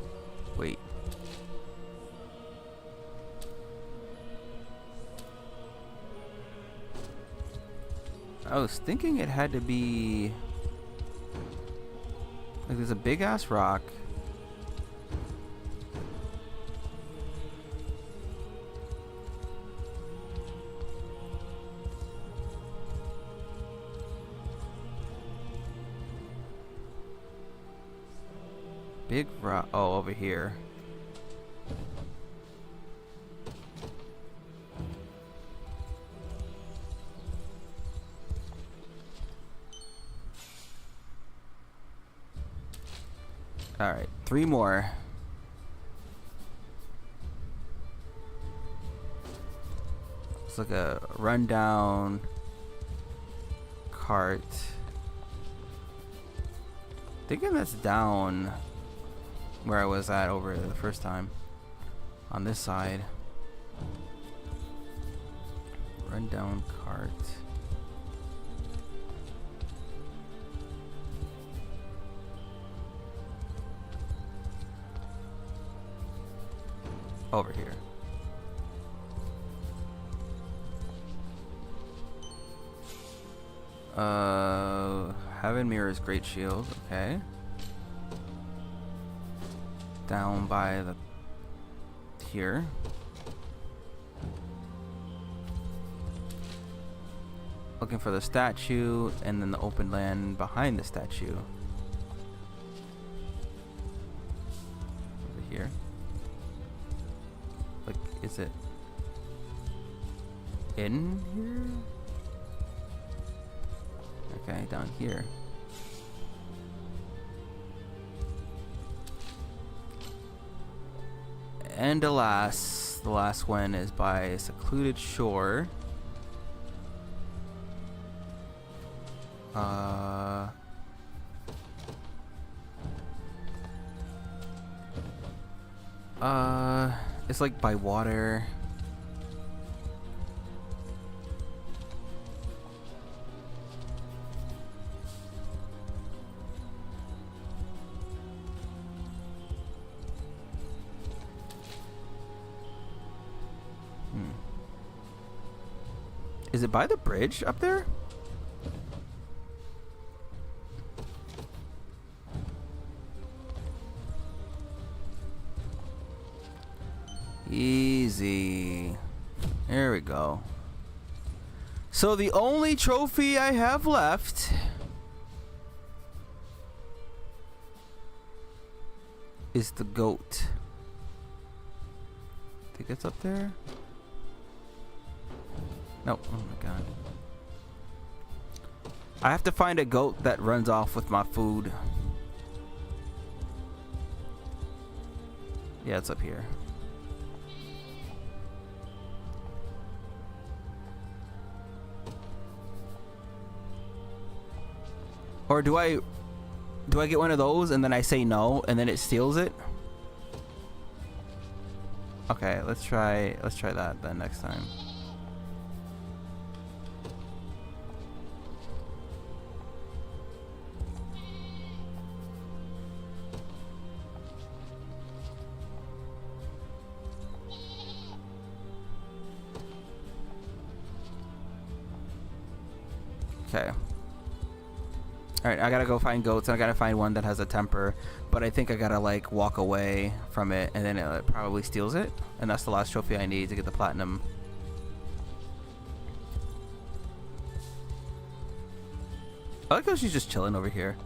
Wait. I was thinking it had to be like there's a big ass rock. Big rock. Oh, over here. All right, 3 more. It's like a rundown cart. Thinking that's down where I was at over the first time. On this side. Rundown cart. Over here. Heaven Mirror's Great Shield, okay. Down by the here. Looking for the statue and then the open land behind the statue. Over here. Like, is it in here? Okay, down here. And alas, the last one is by a secluded shore. It's like by water. Is it by the bridge up there? Easy. There we go. So the only trophy I have left is the goat. Think it's up there? No. Oh my god. I have to find a goat that runs off with my food. Yeah, it's up here. Or do I get one of those and then I say no and then it steals it? Okay, let's try that then next time. Okay. Alright, I gotta go find goats and I gotta find one that has a temper. But I think I gotta like walk away from it and then it probably steals it. And that's the last trophy I need to get the platinum. I like how she's just chilling over here.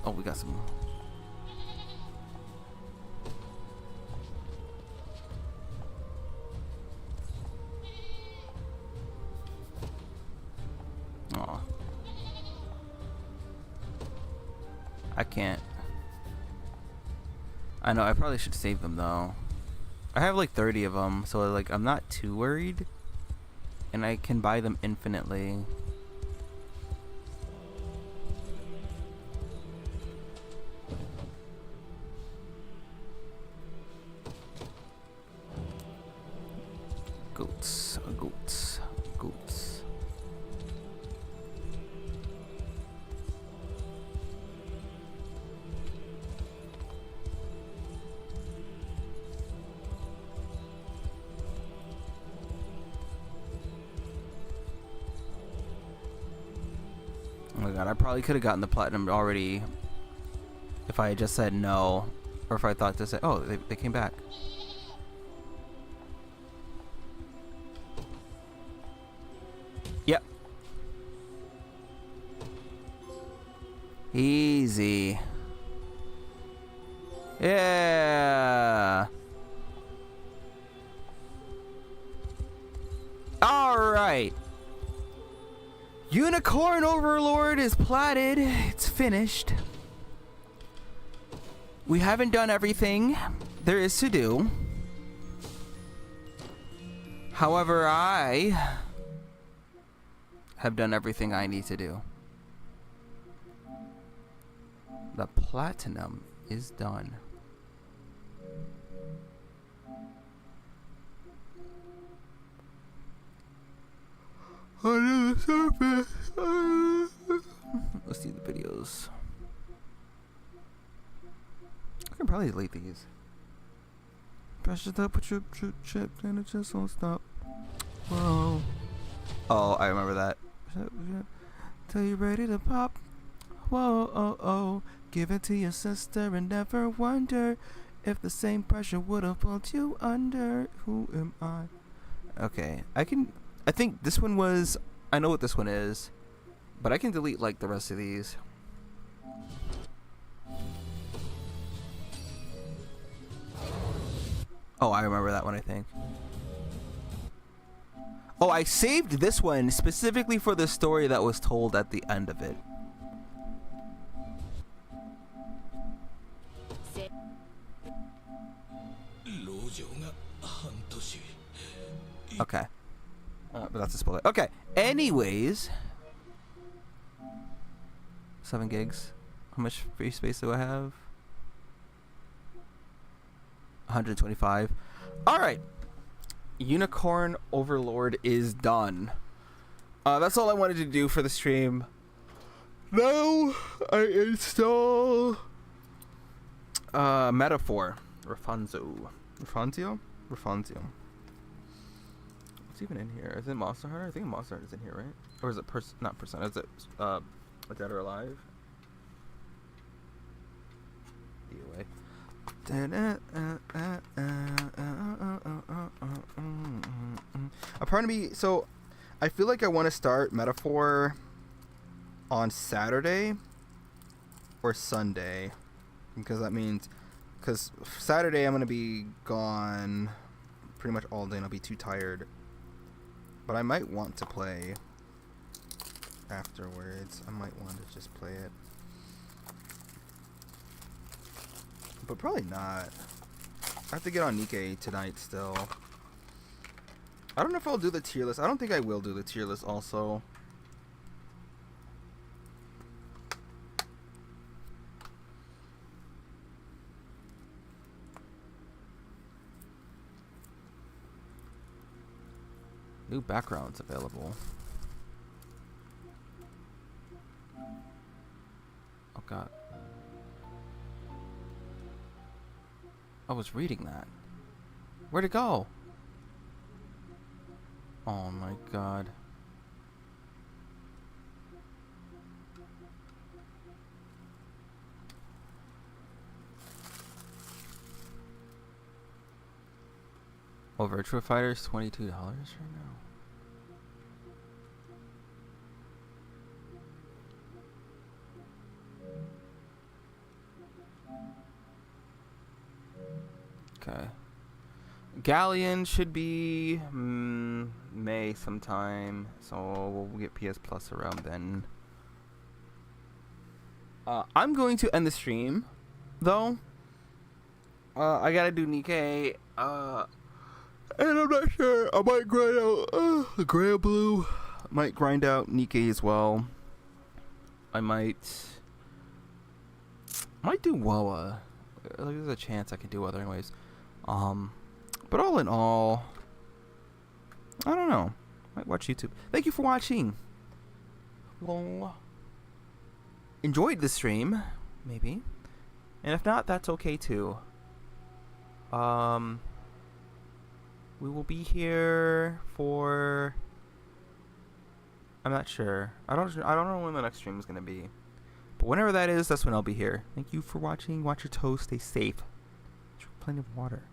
Oh, we got some. Oh, I can't. I know, I probably should save them though. I have like 30 of them, so like I'm not too worried, and I can buy them infinitely. Goats, goats, goats. Oh my god, I probably could have gotten the platinum already if I had just said no, or if I thought to say, oh, they came back. Yep. Easy. Yeah. All right. Unicorn Overlord is platted. It's finished. We haven't done everything there is to do. However, I have done everything I need to do. The platinum is done. Under the surface. Let's see the videos. I can probably delete these. Press it up, put your chip, and it just won't stop. Whoa. Oh, I remember that. Till you're ready to pop. Whoa, oh, oh. Give it to your sister and never wonder if the same pressure would have pulled you under. Who am I? Okay, I think this one was, I know what this one is, but I can delete like the rest of these. Oh, I remember that one, I think. Oh, I saved this one specifically for the story that was told at the end of it. Okay. But that's a spoiler. Okay. Anyways. 7 gigs. How much free space do I have? 125. Alright. Unicorn Overlord is done. That's all I wanted to do for the stream. Now I install Metaphor. Rapunzel. Rapunzel? Rapunzel. What's even in here? Is it Monster Hunter? I think Monster Hunter is in here, right? Or is it not Persona? Is it Dead or Alive? Either way. A part of me, so I feel like I want to start Metaphor on Saturday or Sunday, because that means, because Saturday I'm going to be gone pretty much all day and I'll be too tired, but I might want to play afterwards. I might want to just play it, but probably not. I have to get on Nikkei tonight still. I don't know if I'll do the tier list. I don't think I will do the tier list also. New backgrounds available. Oh god. I was reading that. Where'd it go? Oh my god. Oh, Virtua Fighter's $22 right now. Okay. Galleon should be May sometime, so we'll get PS Plus around then. I'm going to end the stream, though. I gotta do Nikkei. And I'm not sure. I might grind out Gray Blue. Might grind out Nikkei as well. I might do Woa. There's a chance I can do other anyways. But all in all, I don't know. Might watch YouTube. Thank you for watching. Well, enjoyed the stream, maybe. And if not, that's okay too. We will be here for, I'm not sure. I don't know when the next stream is gonna be. But whenever that is, that's when I'll be here. Thank you for watching. Watch your toes. Stay safe. Drink plenty of water.